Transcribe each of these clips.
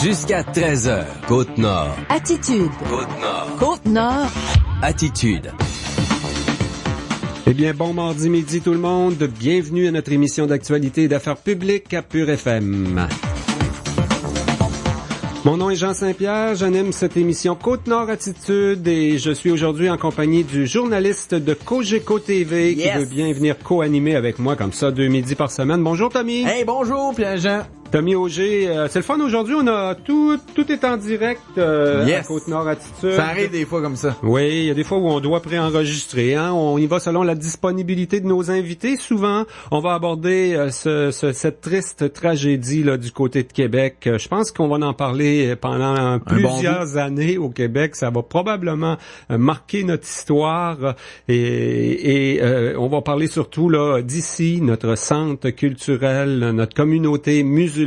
Jusqu'à 13h, Côte-Nord. Attitude. Côte-Nord. Côte-Nord. Attitude. Eh bien, bon mardi midi tout le monde. Bienvenue à notre émission d'actualité et d'affaires publiques à Pure FM. Mon nom est Jean Saint-Pierre, j'anime cette émission Côte-Nord Attitude et je suis aujourd'hui en compagnie du journaliste de Cogeco TV qui veut bien venir co-animer avec moi comme ça 2 midis par semaine. Bonjour Tommy. Hey, bonjour Pierre-Jean. Tommy Auger, c'est le fun aujourd'hui, on a tout est en direct à Côte-Nord Attitude. Ça arrive des fois comme ça. Oui, il y a des fois où on doit préenregistrer, hein. On y va selon la disponibilité de nos invités. Souvent, on va aborder cette triste tragédie là du côté de Québec. Je pense qu'on va en parler pendant plusieurs années au Québec. Ça va probablement marquer notre histoire et on va parler surtout là d'ici, notre centre culturel, notre communauté musulmane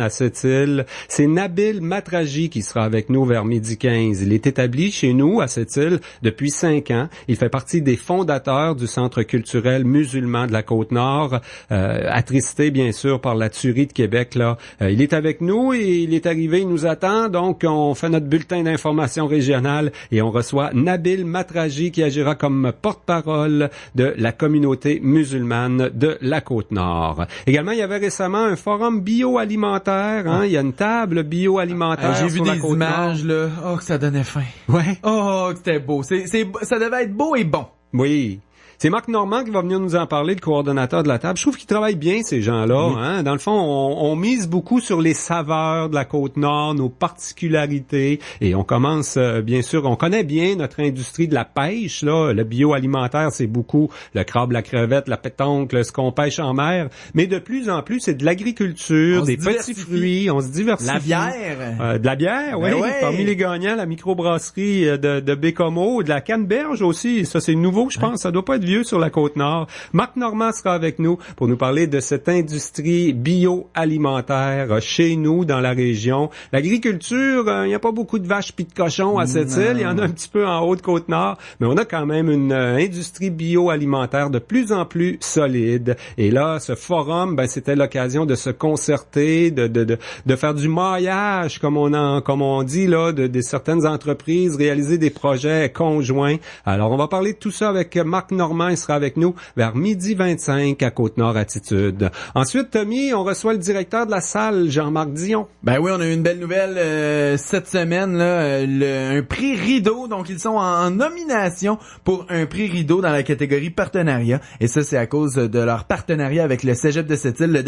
à cette île. C'est Nabil Matraji qui sera avec nous vers 12h15. Il est établi chez nous à cette île depuis 5 ans. Il fait partie des fondateurs du centre culturel musulman de la Côte-Nord, attristé bien sûr par la tuerie de Québec là. Il est avec nous et il est arrivé, il nous attend. Donc on fait notre bulletin d'information régionale et on reçoit Nabil Matraji qui agira comme porte-parole de la communauté musulmane de la Côte-Nord. Également, il y avait récemment un forum bioalimentaire, hein, il y a une table bioalimentaire J'ai vu sur la des Côte-Nord. images là, oh que ça donnait faim. Ouais. Oh, que c'était beau. Ça devait être beau et bon. Oui. C'est Marc Normand qui va venir nous en parler, le coordonnateur de la table. Je trouve qu'ils travaillent bien, ces gens-là. Oui. Hein? Dans le fond, on mise beaucoup sur les saveurs de la Côte-Nord, nos particularités. Et on commence, bien sûr, on connaît bien notre industrie de la pêche. Là, le bioalimentaire, c'est beaucoup le crabe, la crevette, la pétoncle, ce qu'on pêche en mer. Mais de plus en plus, c'est de l'agriculture, des petits fruits. On se diversifie. La bière. De la bière, oui. Ouais. Parmi les gagnants, la microbrasserie de Bécomo, de la Canneberge aussi. Ça, c'est nouveau, je pense. Ça doit pas être sur la Côte-Nord. Marc Normand sera avec nous pour nous parler de cette industrie bioalimentaire chez nous, dans la région. L'agriculture, il n'y a pas beaucoup de vaches pis de cochons à cette île. Il y en a un petit peu en haut de Côte-Nord, mais on a quand même une industrie bioalimentaire de plus en plus solide. Et là, ce forum, c'était l'occasion de se concerter, de faire du maillage, comme on dit, là, de certaines entreprises, réaliser des projets conjoints. Alors, on va parler de tout ça avec Marc Normand. Il sera avec nous vers 12h25 à Côte-Nord Attitude. Ensuite, Tommy, on reçoit le directeur de la salle, Jean-Marc Dion. Ben oui, on a eu une belle nouvelle cette semaine, là, un prix Rideau. Donc, ils sont en nomination pour un prix Rideau dans la catégorie partenariat. Et ça, c'est à cause de leur partenariat avec le Cégep de cette île,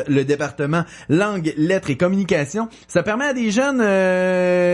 le département langue, lettres et communication. Ça permet à des jeunes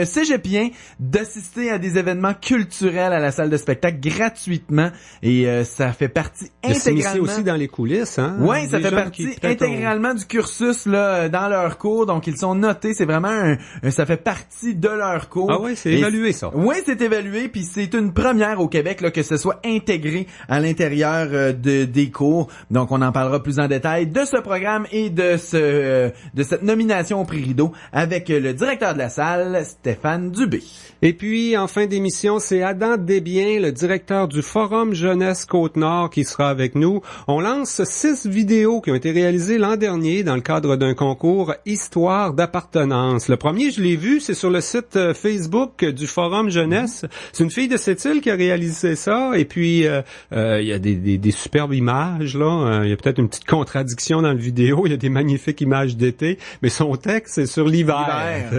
cégepiens d'assister à des événements culturels à la salle de spectacle gratuitement. Et ça fait partie intégralement aussi dans les coulisses, hein. Oui, ça fait partie intégralement du cursus là dans leur cours. Donc ils sont notés, c'est vraiment ça fait partie de leur cours. Ah oui, c'est évalué ça. Oui, c'est évalué, puis c'est une première au Québec là que ce soit intégré à l'intérieur des cours. Donc on en parlera plus en détail de ce programme et de cette nomination au prix Rideau avec le directeur de la salle, Stéphane Dubé. Et puis en fin d'émission, c'est Adam Desbiens, le directeur du Forum Jeunesse Côte-Nord qui sera avec nous. On lance 6 vidéos qui ont été réalisées l'an dernier dans le cadre d'un concours Histoire d'appartenance. Le premier, je l'ai vu, c'est sur le site Facebook du Forum Jeunesse. C'est une fille de cette île qui a réalisé ça. Et puis, il y a des superbes images, là. Il y a peut-être une petite contradiction dans la vidéo. Il y a des magnifiques images d'été. Mais son texte, c'est sur l'hiver.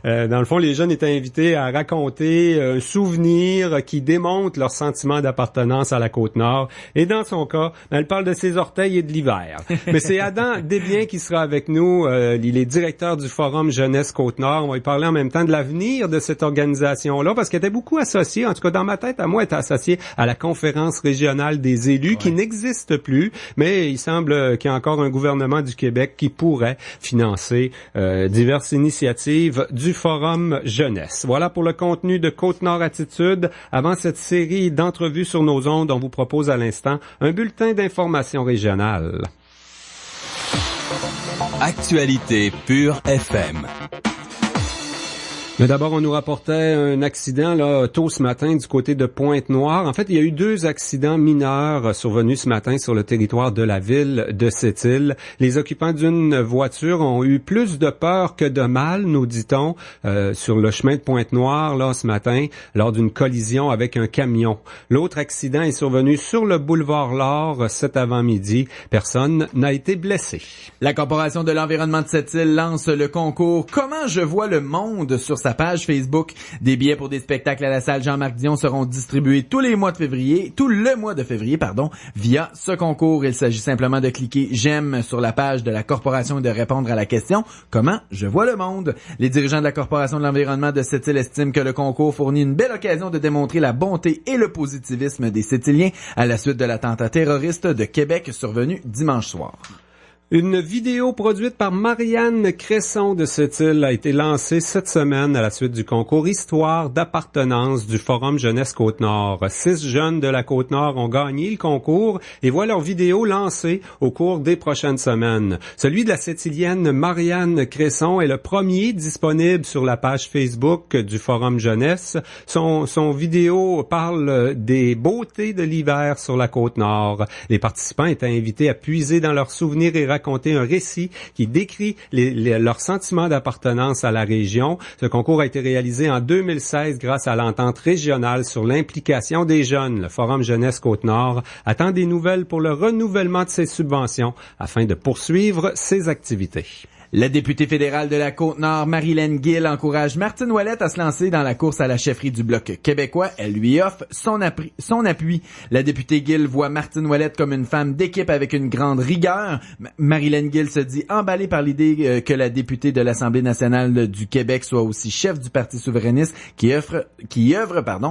Dans le fond, les jeunes étaient invités à raconter un souvenir qui démontre leur sentiment d'appartenance à la Côte-Nord. Et dans son cas, elle parle de ses orteils et de l'hiver. Mais c'est Adam Desbiens qui sera avec nous. Il est directeur du Forum Jeunesse Côte-Nord. On va lui parler en même temps de l'avenir de cette organisation-là, parce qu'elle était beaucoup associée, en tout cas dans ma tête, à moi, elle était associée à la conférence régionale des élus, qui n'existe plus, mais il semble qu'il y a encore un gouvernement du Québec qui pourrait financer diverses initiatives du Forum Jeunesse. Voilà pour le contenu de Côte-Nord Attitude. Avant cette série d'entrevues sur nos ondes, on vous propose à l'instant un bulletin d'information régionale. Actualité Pure FM. Mais d'abord, on nous rapportait un accident là tôt ce matin du côté de Pointe-Noire. En fait, il y a eu 2 accidents mineurs survenus ce matin sur le territoire de la ville de Sept-Îles. Les occupants d'une voiture ont eu plus de peur que de mal, nous dit-on, sur le chemin de Pointe-Noire là ce matin, lors d'une collision avec un camion. L'autre accident est survenu sur le boulevard L'Or cet avant-midi. Personne n'a été blessé. La Corporation de l'environnement de Sept-Îles lance le concours « Comment je vois le monde » sur sa page Facebook. Des billets pour des spectacles à la salle Jean-Marc Dion seront distribués tout le mois de février, via ce concours. Il s'agit simplement de cliquer « J'aime » sur la page de la Corporation et de répondre à la question « Comment je vois le monde ». Les dirigeants de la Corporation de l'environnement de Sept-Îles estiment que le concours fournit une belle occasion de démontrer la bonté et le positivisme des Sept-Îliens à la suite de l'attentat terroriste de Québec survenu dimanche soir. Une vidéo produite par Marianne Cresson de Sept-Îles a été lancée cette semaine à la suite du concours Histoire d'appartenance du Forum Jeunesse Côte-Nord. 6 jeunes de la Côte-Nord ont gagné le concours et voient leur vidéo lancée au cours des prochaines semaines. Celui de la Sept-Îlienne Marianne Cresson est le premier disponible sur la page Facebook du Forum Jeunesse. Son vidéo parle des beautés de l'hiver sur la Côte-Nord. Les participants étaient invités à puiser dans leurs souvenirs et raconter un récit qui décrit leurs sentiments d'appartenance à la région. Ce concours a été réalisé en 2016 grâce à l'entente régionale sur l'implication des jeunes. Le Forum Jeunesse Côte-Nord attend des nouvelles pour le renouvellement de ses subventions afin de poursuivre ses activités. La députée fédérale de la Côte-Nord, Marilyn Gill, encourage Martine Ouellette à se lancer dans la course à la chefferie du Bloc québécois. Elle lui offre son appui. La députée Gill voit Martine Ouellette comme une femme d'équipe avec une grande rigueur. Marilyn Gill se dit emballée par l'idée que la députée de l'Assemblée nationale du Québec soit aussi chef du Parti souverainiste qui œuvre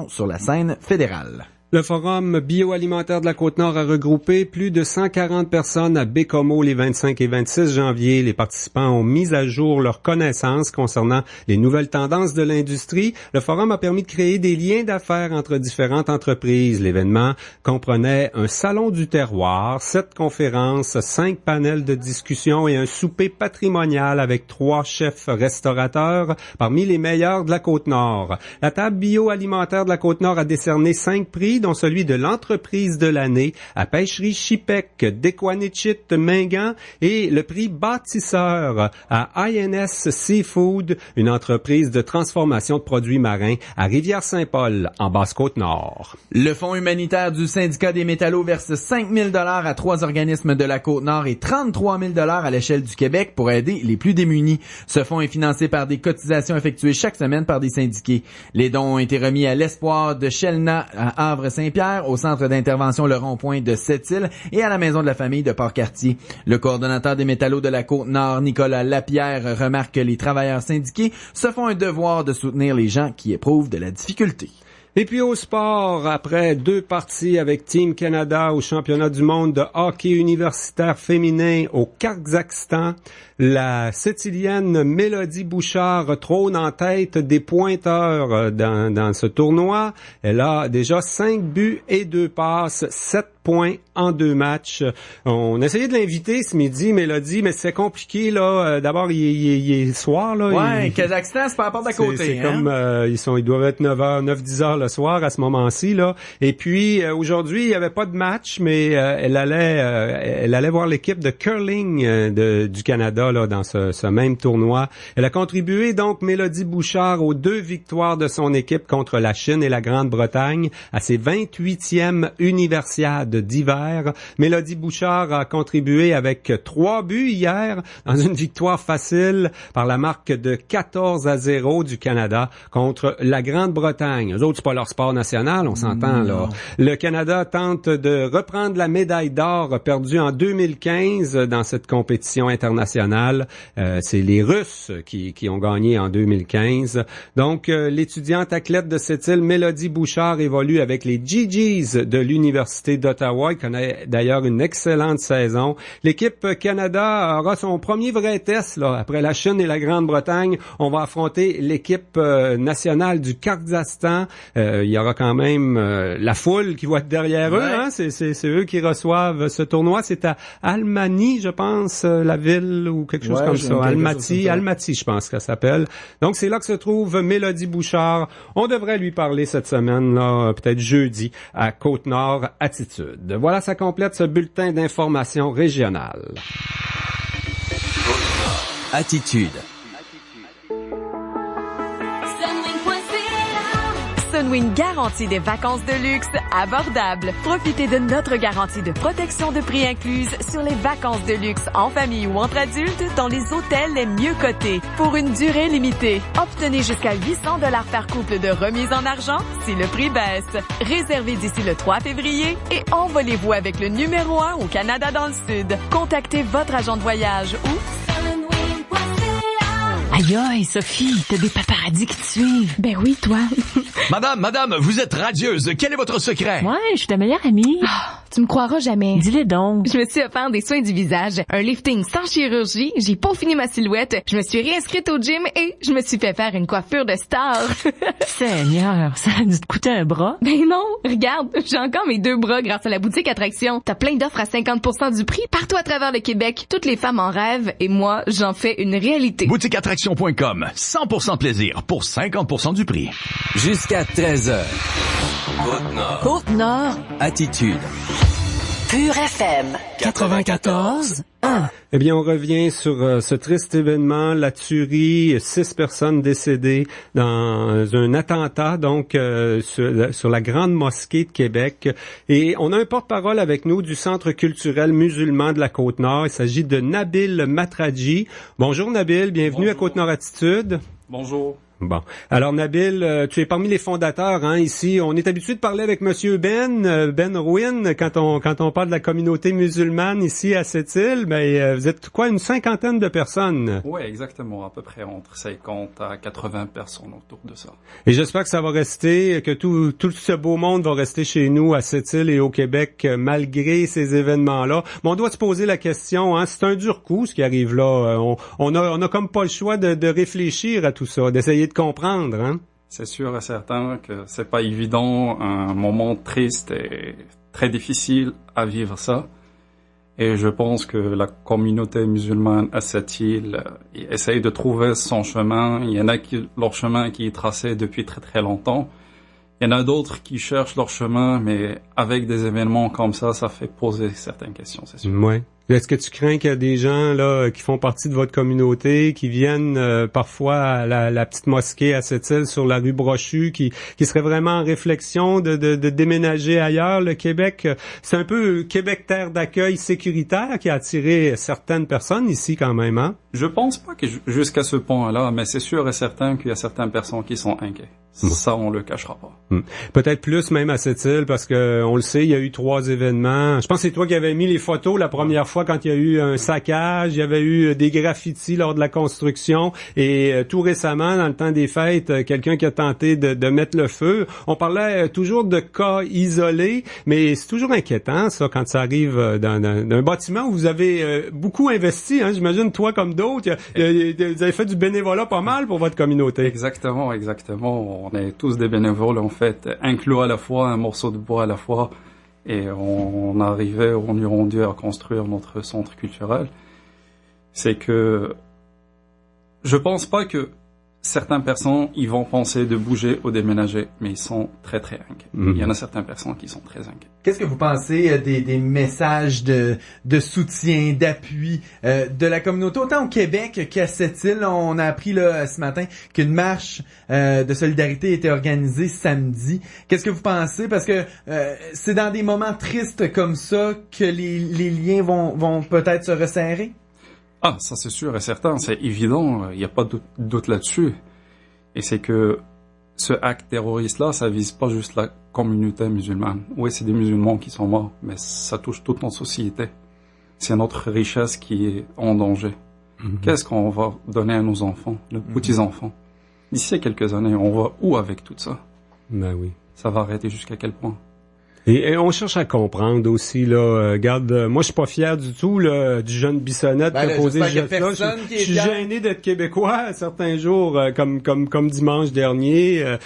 sur la scène fédérale. Le Forum bioalimentaire de la Côte-Nord a regroupé plus de 140 personnes à Bécomo les 25 et 26 janvier. Les participants ont mis à jour leurs connaissances concernant les nouvelles tendances de l'industrie. Le Forum a permis de créer des liens d'affaires entre différentes entreprises. L'événement comprenait un salon du terroir, 7 conférences, 5 panels de discussion et un souper patrimonial avec 3 chefs restaurateurs parmi les meilleurs de la Côte-Nord. La table bioalimentaire de la Côte-Nord a décerné 5 prix, dont celui de l'entreprise de l'année à Pêcherie Chipec, Dequanichit, Mingan, et le prix bâtisseur à INS Seafood, une entreprise de transformation de produits marins à Rivière-Saint-Paul, en Basse-Côte-Nord. Le fonds humanitaire du syndicat des métallos verse 5 000 $ à 3 organismes de la Côte-Nord et 33 000 $ à l'échelle du Québec pour aider les plus démunis. Ce fonds est financé par des cotisations effectuées chaque semaine par des syndiqués. Les dons ont été remis à l'Espoir de Chelna à Havre-Saint-Pierre, au centre d'intervention Le Rond-Point de Sept-Îles et à la Maison de la Famille de Port-Cartier. Le coordonnateur des métallos de la Côte-Nord, Nicolas Lapierre, remarque que les travailleurs syndiqués se font un devoir de soutenir les gens qui éprouvent de la difficulté. Et puis au sport, après 2 parties avec Team Canada au championnat du monde de hockey universitaire féminin au Kazakhstan, la Sept-Îlienne Mélodie Bouchard trône en tête des pointeurs dans ce tournoi. Elle a déjà 5 buts et 2 passes, 7 points en 2 matchs. On a essayé de l'inviter ce midi, Mélodie, mais c'est compliqué, là. D'abord, il est soir, là. Ouais, Kazakhstan, c'est pas la porte d'à côté, c'est comme, ils doivent être 9-10 heures le soir à ce moment-ci, là. Et puis, aujourd'hui, il n'y avait pas de match, mais elle allait voir l'équipe de curling du Canada, là, dans ce même tournoi. Elle a contribué, donc, Mélodie Bouchard, aux 2 victoires de son équipe contre la Chine et la Grande-Bretagne à ses 28e universiades d'hiver. Mélodie Bouchard a contribué avec 3 buts hier dans une victoire facile par la marque de 14-0 du Canada contre la Grande-Bretagne. Eux autres, c'est pas leur sport national, on s'entend, là. Le Canada tente de reprendre la médaille d'or perdue en 2015 dans cette compétition internationale. C'est les Russes qui ont gagné en 2015. Donc, l'étudiante athlète de Sept-Îles, Mélodie Bouchard, évolue avec les GGs de l'Université d'Ottawa d'Ottawa. Il connaît d'ailleurs une excellente saison. L'équipe Canada aura son premier vrai test là. Après la Chine et la Grande-Bretagne, on va affronter l'équipe nationale du Kazakhstan. Il y aura quand même la foule qui va être derrière eux. Hein? C'est eux qui reçoivent ce tournoi. C'est à Almaty, je pense, la ville ou quelque chose comme ça. Almaty, je pense qu'elle s'appelle. Donc, c'est là que se trouve Mélodie Bouchard. On devrait lui parler cette semaine, là, peut-être jeudi, à Côte-Nord Attitude. Voilà, ça complète ce bulletin d'information régionale. Attitude. Sunwing garantit des vacances de luxe abordables. Profitez de notre garantie de protection de prix incluse sur les vacances de luxe en famille ou entre adultes dans les hôtels les mieux cotés pour une durée limitée. Obtenez jusqu'à 800 $ par couple de remise en argent si le prix baisse. Réservez d'ici le 3 février et envolez-vous avec le numéro 1 au Canada dans le Sud. Contactez votre agent de voyage ou Aïe, aïe, Sophie, t'as des paparazzis qui te suivent. Ben oui, toi. Madame, vous êtes radieuse. Quel est votre secret? Ouais, je suis ta meilleure amie. Tu me croiras jamais. Dis-le donc. Je me suis offert des soins du visage, un lifting sans chirurgie, j'ai peaufiné ma silhouette, je me suis réinscrite au gym et je me suis fait faire une coiffure de star. Seigneur, ça a dû te coûter un bras? Ben non, regarde, j'ai encore mes 2 bras grâce à la boutique Attraction. T'as plein d'offres à 50% du prix partout à travers le Québec. Toutes les femmes en rêvent et moi, j'en fais une réalité. Boutiqueattraction.com. 100% plaisir pour 50% du prix. Jusqu'à 13h. Côte-Nord. Côte-Nord. Attitude. Pure FM. 94. Eh bien, on revient sur ce triste événement, la tuerie, 6 personnes décédées dans un attentat, donc sur la Grande Mosquée de Québec. Et on a un porte-parole avec nous du Centre culturel musulman de la Côte-Nord. Il s'agit de Nabil Matradji. Bonjour Nabil, bienvenue à Côte-Nord Attitude. Bonjour. Bon. Alors, Nabil, tu es parmi les fondateurs, hein, ici. On est habitué de parler avec Monsieur Ben Rouine, quand on parle de la communauté musulmane ici à cette île. Mais vous êtes quoi, une 50aine de personnes? Oui, exactement. À peu près entre 50 à 80 personnes autour de ça. Et j'espère que ça va rester, que tout ce beau monde va rester chez nous à cette île et au Québec, malgré ces événements-là. Mais on doit se poser la question, hein, c'est un dur coup, ce qui arrive là. On a comme pas le choix de réfléchir à tout ça, d'essayer de comprendre, hein? C'est sûr et certain que c'est pas évident, un moment triste et très difficile à vivre ça. Et je pense que la communauté musulmane à cette île essaye de trouver son chemin. Il y en a leur chemin qui est tracé depuis très très longtemps. Il y en a d'autres qui cherchent leur chemin, mais avec des événements comme ça fait poser certaines questions, c'est sûr. Ouais. Est-ce que tu crains qu'il y a des gens là qui font partie de votre communauté, qui viennent parfois à la petite mosquée à cette île sur la rue Brochu, qui seraient vraiment en réflexion de déménager ailleurs? Le Québec, c'est un peu Québec terre d'accueil sécuritaire qui a attiré certaines personnes ici quand même, hein? Je pense pas que jusqu'à ce point-là, mais c'est sûr et certain qu'il y a certaines personnes qui sont inquiètes. Ça, on le cachera pas. Peut-être plus même à cette île, parce que on le sait, il y a eu 3 événements. Je pense que c'est toi qui avais mis les photos la première fois quand il y a eu un saccage, il y avait eu des graffitis lors de la construction, et tout récemment, dans le temps des fêtes, quelqu'un qui a tenté de mettre le feu. On parlait toujours de cas isolés, mais c'est toujours inquiétant, ça, quand ça arrive dans un bâtiment où vous avez beaucoup investi, hein, j'imagine, toi comme d'autres, vous avez fait du bénévolat pas mal pour votre communauté. Exactement. On est tous des bénévoles, en fait, un clou à la fois, un morceau de bois à la fois, et on est rendu à construire notre centre culturel. C'est que je pense pas que certaines personnes, ils vont penser de bouger ou déménager, mais ils sont très très inquiets. Il y en a certaines personnes qui sont très inquiets. Qu'est-ce que vous pensez des messages de soutien, d'appui de la communauté, autant au Québec qu'à cette île? On a appris là ce matin qu'une marche de solidarité était organisée samedi. Qu'est-ce que vous pensez? Parce que c'est dans des moments tristes comme ça que les liens vont peut-être se resserrer? Ah, ça c'est sûr et certain, c'est évident, il n'y a pas de doute là-dessus. Et c'est que ce acte terroriste-là, ça vise pas juste la communauté musulmane. Oui, c'est des musulmans qui sont morts, mais ça touche toute notre société. C'est notre richesse qui est en danger. Qu'est-ce qu'on va donner à nos enfants, nos petits-enfants? D'ici quelques années, on va où avec tout ça? Ben oui. Ça va arrêter jusqu'à quel point? Et on cherche à comprendre aussi, là. Regarde, moi, je suis pas fier du tout, là, du jeune Bissonnette qui a posé ce geste-là. Je suis gêné d'être québécois certains jours, comme dimanche dernier.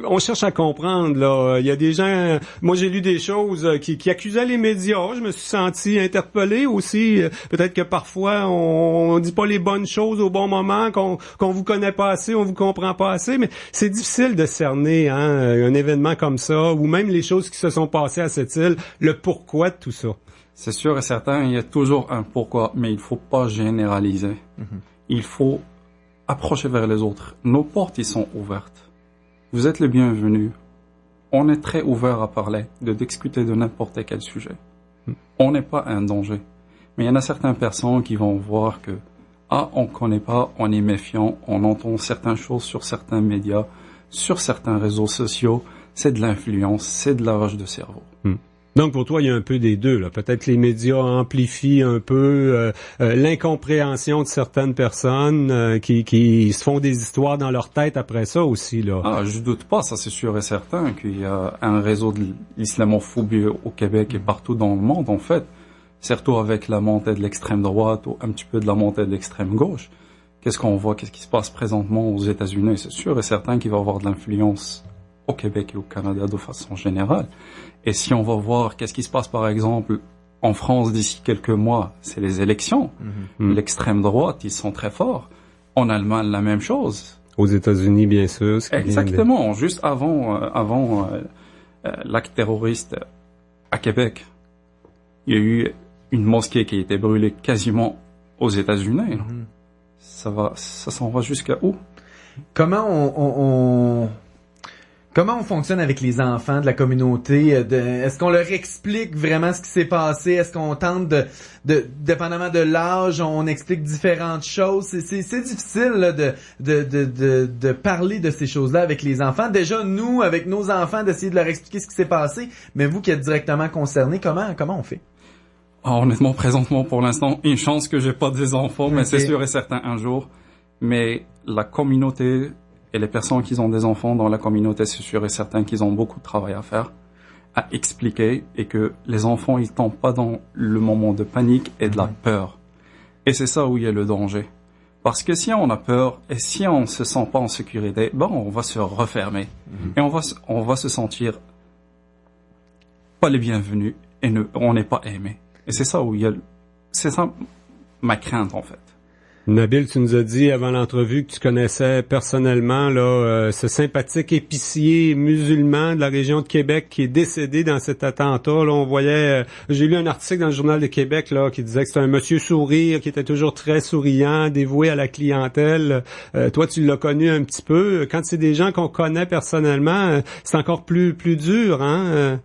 On cherche à comprendre, là. Il y a des gens... Moi, j'ai lu des choses qui accusaient les médias. Je me suis senti interpellé aussi. Peut-être que parfois, on dit pas les bonnes choses au bon moment, qu'on vous connaît pas assez, on vous comprend pas assez, mais c'est difficile de cerner, hein, un événement comme ça, ou même les choses qui se sont passées à cette île, le pourquoi de tout ça. C'est sûr et certain, il y a toujours un pourquoi, mais il faut pas généraliser. Il faut approcher vers les autres. Nos portes, ils sont ouvertes. Vous êtes les bienvenus. On est très ouvert à parler, de discuter de n'importe quel sujet. On n'est pas un danger. Mais il y en a certaines personnes qui vont voir que on connaît pas, on est méfiant, on entend certaines choses sur certains médias, sur certains réseaux sociaux, c'est de l'influence, c'est de lavage de cerveau. Donc pour toi, il y a un peu des deux, là. Peut-être que les médias amplifient un peu l'incompréhension de certaines personnes qui se font des histoires dans leur tête après ça aussi, là. Je doute pas, ça c'est sûr et certain qu'il y a un réseau de l'islamophobie au Québec et partout dans le monde, en fait. Surtout avec la montée de l'extrême droite ou un petit peu de la montée de l'extrême gauche. Qu'est-ce qu'on voit? Qu'est-ce qui se passe présentement aux États-Unis? C'est sûr et certain qu'il va y avoir de l'influence au Québec et au Canada de façon générale. Et si on va voir qu'est-ce qui se passe par exemple en France d'ici quelques mois, c'est les élections. L'extrême droite, ils sont très forts. En Allemagne, la même chose. Aux États-Unis, bien sûr. Exactement. Juste avant l'acte terroriste à Québec, il y a eu une mosquée qui a été brûlée quasiment aux États-Unis. Ça s'en va jusqu'à où? Comment on fonctionne avec les enfants de la communauté? Est-ce qu'on leur explique vraiment ce qui s'est passé? Est-ce qu'on tente dépendamment de l'âge, on explique différentes choses? C'est difficile là, de parler de ces choses-là avec les enfants. Déjà, nous, avec nos enfants, d'essayer de leur expliquer ce qui s'est passé. Mais vous qui êtes directement concernés, comment on fait? Honnêtement, présentement, pour l'instant, une chance que j'ai pas des enfants, mais c'est sûr et certain un jour. Mais la communauté et les personnes qui ont des enfants dans la communauté, c'est sûr et certain qu'ils ont beaucoup de travail à faire, à expliquer, et que les enfants, ils tombent pas dans le moment de panique et de la peur. Et c'est ça où il y a le danger. Parce que si on a peur et si on se sent pas en sécurité, on va se refermer. Et on va se sentir pas les bienvenus et on n'est pas aimé. Et c'est ça où c'est ça ma crainte en fait. Nabil, tu nous as dit avant l'entrevue que tu connaissais personnellement là ce sympathique épicier musulman de la région de Québec qui est décédé dans cet attentat. Là, on voyait, j'ai lu un article dans le Journal de Québec là qui disait que c'était un monsieur sourire, qui était toujours très souriant, dévoué à la clientèle. Toi, tu l'as connu un petit peu. Quand c'est des gens qu'on connaît personnellement, c'est encore plus dur, hein.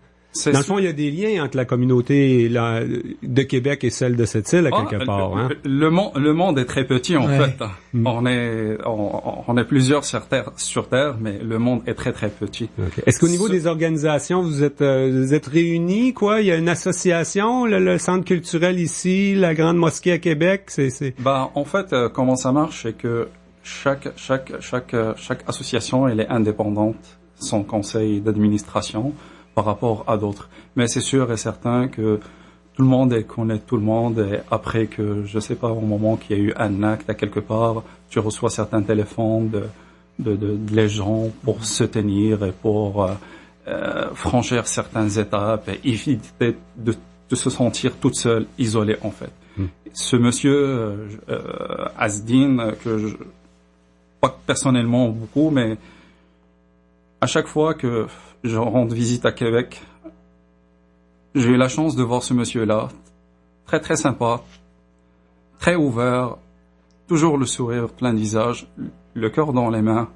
Dans le fond, il y a des liens entre la communauté de Québec et celle de cette île, à quelque part. Hein? Le monde est très petit, en fait. On est plusieurs sur Terre, mais le monde est très, très petit. Okay. Est-ce qu'au niveau des organisations, vous êtes réunis, quoi? Il y a une association, le Centre culturel ici, la Grande Mosquée à Québec, en fait, comment ça marche, c'est que chaque association, elle est indépendante, son conseil d'administration, par rapport à d'autres. Mais c'est sûr et certain que tout le monde connaît tout le monde, et après que, je sais pas, au moment qu'il y a eu un acte à quelque part, tu reçois certains téléphones de les gens pour se tenir et pour franchir certaines étapes et éviter de se sentir toute seule, isolée en fait. Ce monsieur Asdin, que pas personnellement beaucoup, mais à chaque fois que je rends visite à Québec, j'ai eu la chance de voir ce monsieur-là, très très sympa, très ouvert, toujours le sourire plein de visage, le cœur dans les mains.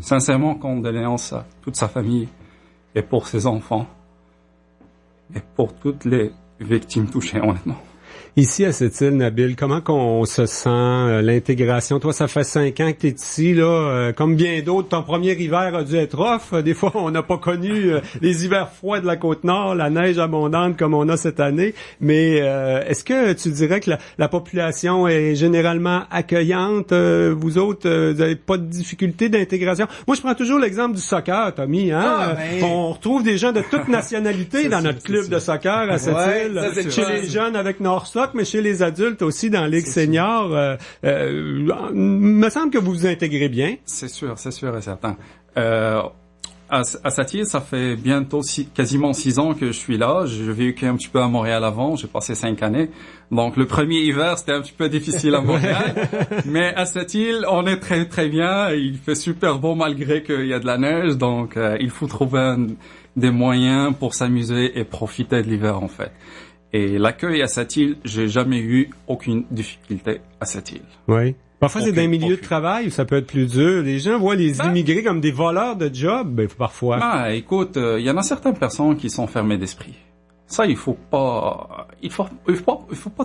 Sincèrement, condoléances à toute sa famille et pour ses enfants et pour toutes les victimes touchées, honnêtement. Ici, à cette île, Nabil, comment qu'on se sent, l'intégration? Toi, ça fait 5 ans que t'es ici, là. Comme bien d'autres, ton premier hiver a dû être rough. Des fois, on n'a pas connu les hivers froids de la Côte-Nord, la neige abondante comme on a cette année. Mais est-ce que tu dirais que la population est généralement accueillante? Vous autres, vous n'avez pas de difficulté d'intégration? Moi, je prends toujours l'exemple du soccer, Tommy. Hein? On retrouve des gens de toute nationalité dans notre club de soccer à cette île. Chez les jeunes avec Northstock, mais chez les adultes aussi dans Ligue Senior, me semble que vous vous intégrez bien. C'est sûr et certain. À cette île, ça fait bientôt quasiment 6 ans que je suis là. J'ai vécu un petit peu à Montréal avant. J'ai passé 5 années. Donc, le premier hiver, c'était un petit peu difficile à Montréal. Mais à cette île, on est très, très bien. Il fait super beau malgré qu'il y a de la neige. Donc, il faut trouver des moyens pour s'amuser et profiter de l'hiver, en fait. Et l'accueil à cette île, j'ai jamais eu aucune difficulté à cette île. Oui. Parfois, c'est des milieux de travail où ça peut être plus dur. Les gens voient les immigrés comme des voleurs de job, parfois. Écoute, il y en a certaines personnes qui sont fermées d'esprit. Ça, il faut pas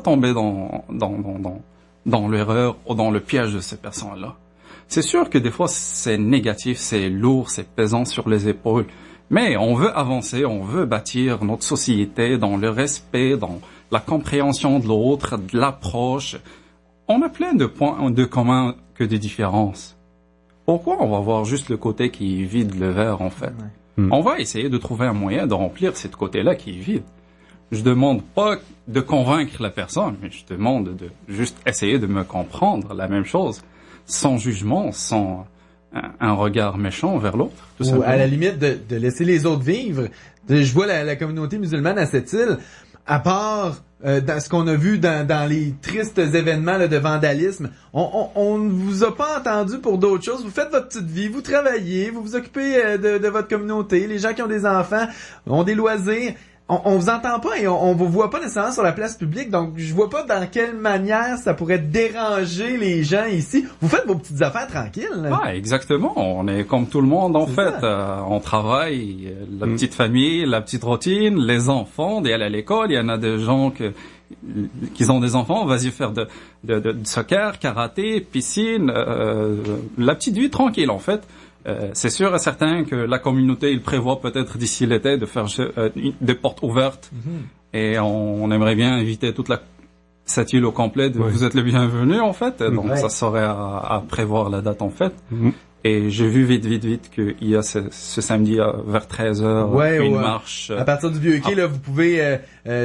tomber dans l'erreur ou dans le piège de ces personnes-là. C'est sûr que des fois, c'est négatif, c'est lourd, c'est pesant sur les épaules. Mais on veut avancer, on veut bâtir notre société dans le respect, dans la compréhension de l'autre, de l'approche. On a plein de points de commun que de différences. Pourquoi on va voir juste le côté qui vide le verre, en fait? On va essayer de trouver un moyen de remplir ce côté-là qui est vide. Je demande pas de convaincre la personne, mais je demande de juste essayer de me comprendre, la même chose, sans jugement, sans un regard méchant vers l'autre. Ou à la limite de laisser les autres vivre. Je vois la communauté musulmane à cette île, à part dans ce qu'on a vu dans les tristes événements là, de vandalisme, on ne vous a pas entendu pour d'autres choses. Vous faites votre petite vie, vous travaillez, vous vous occupez de votre communauté. Les gens qui ont des enfants ont des loisirs. On vous entend pas et on vous voit pas nécessairement sur la place publique, donc je vois pas dans quelle manière ça pourrait déranger les gens ici. Vous faites vos petites affaires tranquilles. Ouais, exactement. On est comme tout le monde en fait. On travaille, la petite famille, la petite routine, les enfants, d'aller à l'école. Il y en a des gens qui ont des enfants, vas-y faire de soccer, karaté, piscine, la petite vie tranquille en fait. C'est sûr et certain que la communauté, il prévoit peut-être d'ici l'été de faire des portes ouvertes et on aimerait bien inviter toute cette île au complet. Vous êtes le bienvenu en fait, donc ça serait à prévoir la date en fait. Et j'ai vu vite qu'il y a ce samedi vers 13h une marche. À partir du Vieux-Quai, là, vous pouvez,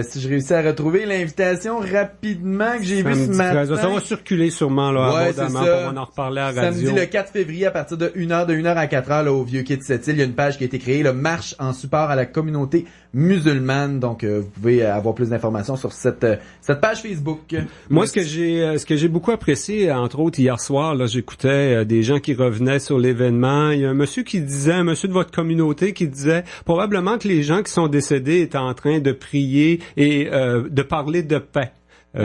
si je réussis à retrouver l'invitation rapidement que j'ai vue ce matin. Ça va circuler sûrement là, abondamment, on va en reparler à la radio. Samedi le 4 février à partir de 1h à 4h là, au Vieux-Quai de cette île. Il y a une page qui a été créée, le Marche en support à la communauté musulmane. Donc, vous pouvez avoir plus d'informations sur cette page Facebook. Moi, ce que j'ai beaucoup apprécié, entre autres hier soir, là, j'écoutais des gens qui revenaient sur l'événement. Il y a un monsieur de votre communauté qui disait probablement que les gens qui sont décédés étaient en train de prier et de parler de paix.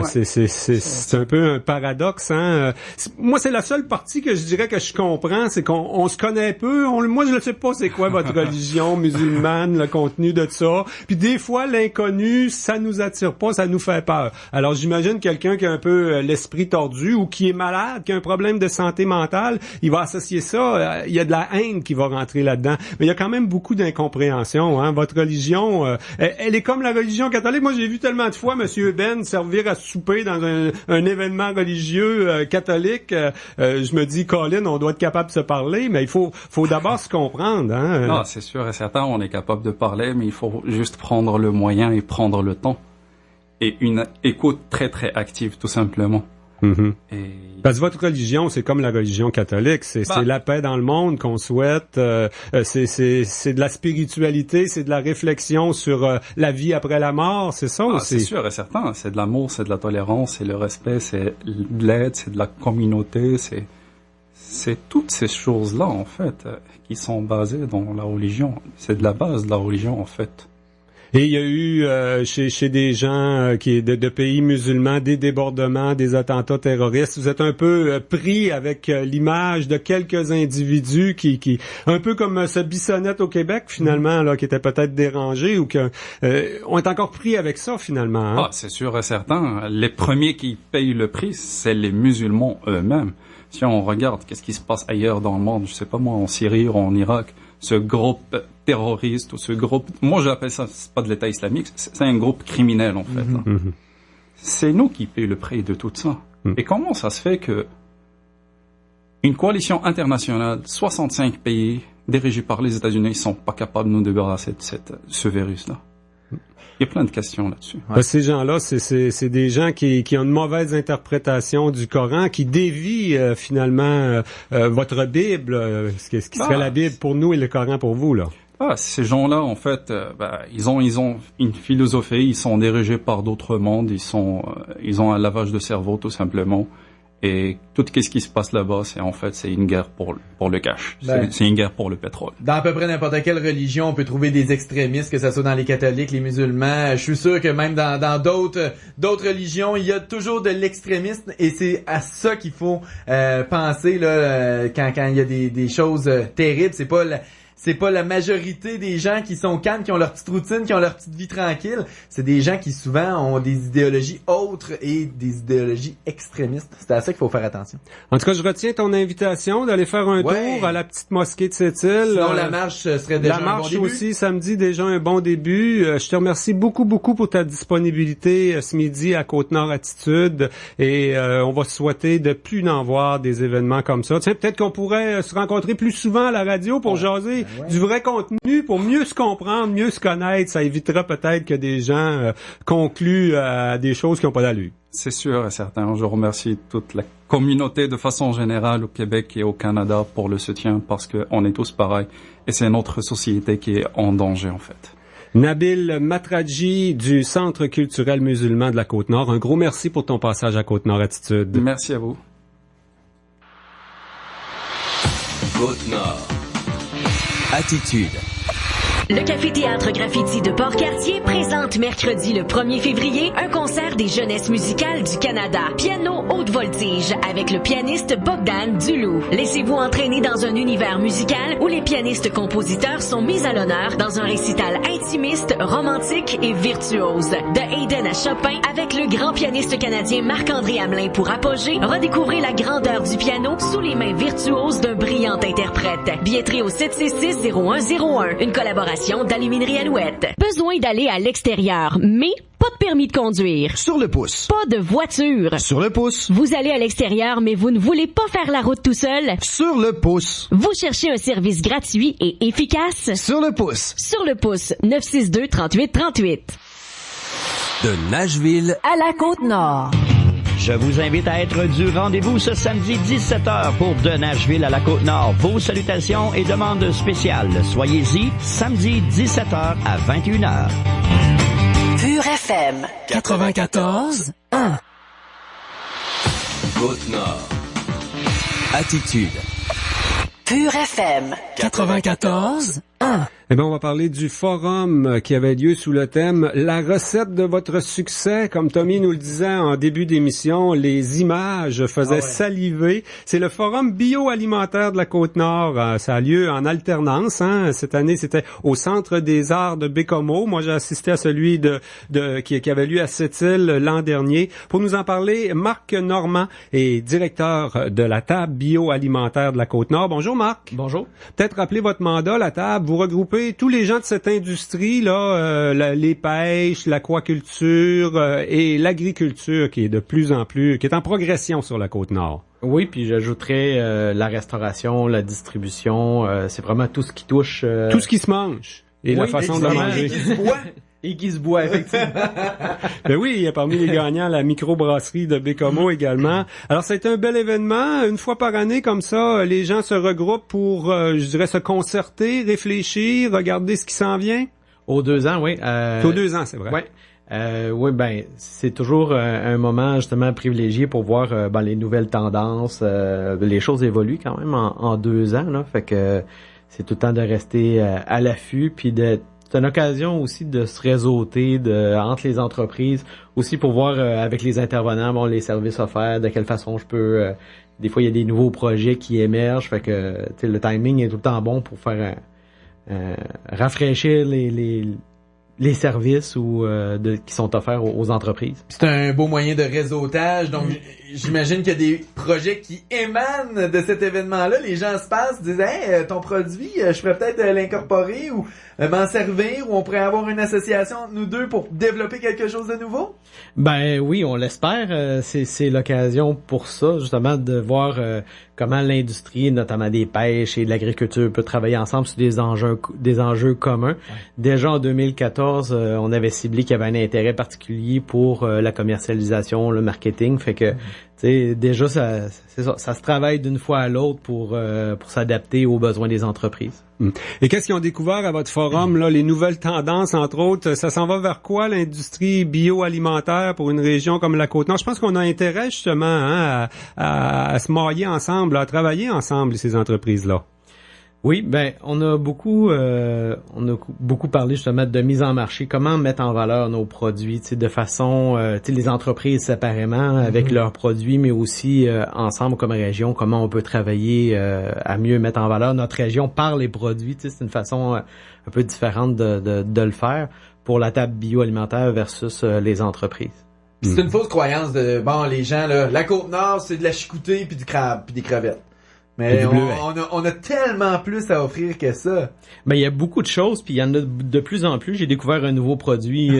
C'est un peu un paradoxe, hein. Moi, c'est la seule partie que je dirais que je comprends, c'est qu'on se connaît peu. Moi, je ne sais pas c'est quoi votre religion musulmane, le contenu de ça. Puis des fois, l'inconnu, ça nous attire pas, ça nous fait peur. Alors, j'imagine quelqu'un qui a un peu l'esprit tordu ou qui est malade, qui a un problème de santé mentale, il va associer ça. Il y a de la haine qui va rentrer là-dedans. Mais il y a quand même beaucoup d'incompréhension, hein. Votre religion, elle est comme la religion catholique. Moi, j'ai vu tellement de fois Monsieur Ben servir à souper dans un événement religieux catholique, je me dis, Colin, on doit être capable de se parler, mais il faut d'abord se comprendre. Hein? Non, c'est sûr et certain, on est capable de parler, mais il faut juste prendre le moyen et prendre le temps. Et une écoute très, très active, tout simplement. Parce que votre religion, c'est comme la religion catholique, c'est la paix dans le monde qu'on souhaite, c'est de la spiritualité, c'est de la réflexion sur la vie après la mort, c'est ça aussi? C'est sûr et certain, c'est de l'amour, c'est de la tolérance, c'est le respect, c'est de l'aide, c'est de la communauté, c'est toutes ces choses-là en fait qui sont basées dans la religion, c'est de la base de la religion en fait. Et il y a eu chez des gens qui de pays musulmans des débordements, des attentats terroristes. Vous êtes un peu pris avec l'image de quelques individus qui un peu comme ce Bissonnette au Québec finalement là, qui était peut-être dérangé ou que on est encore pris avec ça finalement. Hein? Ah, c'est sûr et certain. Les premiers qui payent le prix, c'est les musulmans eux-mêmes. Si on regarde qu'est-ce qui se passe ailleurs dans le monde, je sais pas moi, en Syrie ou en Irak, ce groupe terroriste ou ce groupe, moi j'appelle ça, c'est pas de l'État islamique, c'est un groupe criminel en fait. Hein. C'est nous qui payons le prix de tout ça. Et comment ça se fait que une coalition internationale, 65 pays dirigés par les États-Unis, sont pas capables de nous débarrasser de ce virus-là? Il y a plein de questions là-dessus. Ouais. Ces gens-là, c'est des gens qui ont une mauvaise interprétation du Coran, qui dévient finalement votre Bible, ce qui serait la Bible pour nous et le Coran pour vous, là. Ah, ces gens-là, en fait, ils ont une philosophie, ils sont dirigés par d'autres mondes, ils ont un lavage de cerveau tout simplement. Et tout ce qui se passe là-bas, c'est une guerre pour le cash. C'est une guerre pour le pétrole. Dans à peu près n'importe quelle religion, on peut trouver des extrémistes, que ce soit dans les catholiques, les musulmans. Je suis sûr que même dans d'autres religions, il y a toujours de l'extrémisme, et c'est à ça qu'il faut penser là quand il y a des choses terribles. C'est pas la majorité des gens qui sont calmes, qui ont leur petite routine, qui ont leur petite vie tranquille. C'est des gens qui souvent ont des idéologies autres et des idéologies extrémistes. C'est à ça qu'il faut faire attention. En tout cas, je retiens ton invitation d'aller faire un tour à la petite mosquée de Sept-Îles. Sinon, la marche serait déjà un bon début. La marche aussi, samedi, déjà un bon début. Je te remercie beaucoup pour ta disponibilité ce midi à Côte-Nord Attitude. Et on va se souhaiter de plus en voir des événements comme ça. Tiens, peut-être qu'on pourrait se rencontrer plus souvent à la radio pour jaser du vrai contenu, pour mieux se comprendre, mieux se connaître. Ça évitera peut-être que des gens concluent à des choses qui n'ont pas d'allure. C'est sûr et certain. Je remercie toute la communauté de façon générale au Québec et au Canada pour le soutien, parce qu'on est tous pareils et c'est notre société qui est en danger en fait. Nabil Matradji du Centre culturel musulman de la Côte-Nord, un gros merci pour ton passage à Côte-Nord Attitude. Merci à vous. Côte-Nord Attitude. Le Café-Théâtre Graffiti de Port-Cartier présente mercredi le 1er février un concert des jeunesses musicales du Canada. Piano haute voltige avec le pianiste Bogdan Dulou. Laissez-vous entraîner dans un univers musical où les pianistes-compositeurs sont mis à l'honneur dans un récital intimiste, romantique et virtuose. De Haydn à Chopin avec le grand pianiste canadien Marc-André Hamelin pour apogée, redécouvrez la grandeur du piano sous les mains virtuoses d'un brillant interprète. Billetterie au 766-0101. Une collaboration d'Aluminerie Alouette. Besoin d'aller à l'extérieur, mais pas de permis de conduire. Sur le pouce. Pas de voiture. Sur le pouce. Vous allez à l'extérieur, mais vous ne voulez pas faire la route tout seul. Sur le pouce. Vous cherchez un service gratuit et efficace. Sur le pouce. Sur le pouce. 962-3838. De Nashville à la Côte-Nord. Je vous invite à être du rendez-vous ce samedi 17h pour De Nashville à la Côte-Nord. Vos salutations et demandes spéciales. Soyez-y samedi 17h à 21h. Pure FM 94.1. Côte-Nord Attitude. Pure FM 94.1. Eh bien, on va parler du forum qui avait lieu sous le thème « La recette de votre succès ». Comme Tommy nous le disait en début d'émission, les images faisaient saliver. C'est le forum bioalimentaire de la Côte-Nord. Ça a lieu en alternance. Hein. Cette année, c'était au Centre des Arts de Bécomo. Moi, j'ai assisté à celui qui avait lieu à Sept-Îles l'an dernier. Pour nous en parler, Marc Normand est directeur de la table bioalimentaire de la Côte-Nord. Bonjour, Marc. Bonjour. Peut-être rappeler votre mandat, la table. Vous regroupez tous les gens de cette industrie là, les pêches, l'aquaculture et l'agriculture qui est de plus en plus, qui est en progression sur la Côte-Nord. Oui, puis j'ajouterais la restauration, la distribution, c'est vraiment tout ce qui touche... Tout ce qui se mange et la façon de le manger. Et qui se boit. Et qui se boit, effectivement. Ben oui, il y a parmi les gagnants la microbrasserie de Bécomo également. Alors, ça a été un bel événement. Une fois par année, comme ça, les gens se regroupent pour, je dirais, se concerter, réfléchir, regarder ce qui s'en vient. Aux 2 ans, oui. C'est aux 2 ans, c'est vrai. Oui. Oui, ben c'est toujours un moment justement privilégié pour voir les nouvelles tendances. Les choses évoluent quand même en 2 ans, là. Fait que c'est tout le temps de rester à l'affût puis de c'est une occasion aussi de se réseauter entre les entreprises, aussi pour voir avec les intervenants, les services offerts, de quelle façon je peux... des fois, il y a des nouveaux projets qui émergent, fait que le timing est tout le temps bon pour faire rafraîchir les services qui sont offerts aux entreprises. C'est un beau moyen de réseautage, donc j'imagine qu'il y a des projets qui émanent de cet événement-là. Les gens se passent, disent « Hey, ton produit, je pourrais peut-être l'incorporer ou m'en servir, ou on pourrait avoir une association entre nous deux pour développer quelque chose de nouveau? » Ben oui, on l'espère. C'est l'occasion pour ça, justement, de voir comment l'industrie, notamment des pêches et de l'agriculture, peut travailler ensemble sur des enjeux communs. Ouais. Déjà en 2014, on avait ciblé qu'il y avait un intérêt particulier pour la commercialisation, le marketing. Fait que déjà, ça se travaille d'une fois à l'autre pour s'adapter aux besoins des entreprises. Et qu'est-ce qu'ils ont découvert à votre forum, là, les nouvelles tendances, entre autres? Ça s'en va vers quoi, l'industrie bioalimentaire pour une région comme la Côte-Nord? Je pense qu'on a intérêt, justement, à se marier ensemble, à travailler ensemble, ces entreprises-là. Oui, on a beaucoup parlé justement de mise en marché, comment mettre en valeur nos produits, de façon, les entreprises séparément avec leurs produits, mais aussi ensemble comme région, comment on peut travailler à mieux mettre en valeur notre région par les produits. C'est une façon un peu différente de le faire pour la table bioalimentaire versus les entreprises. C'est une fausse croyance de les gens là, la Côte-Nord, c'est de la chicoutée puis du crabe puis des crevettes. Mais on a tellement plus à offrir que ça. Il y a beaucoup de choses, puis il y en a de plus en plus. J'ai découvert un nouveau produit.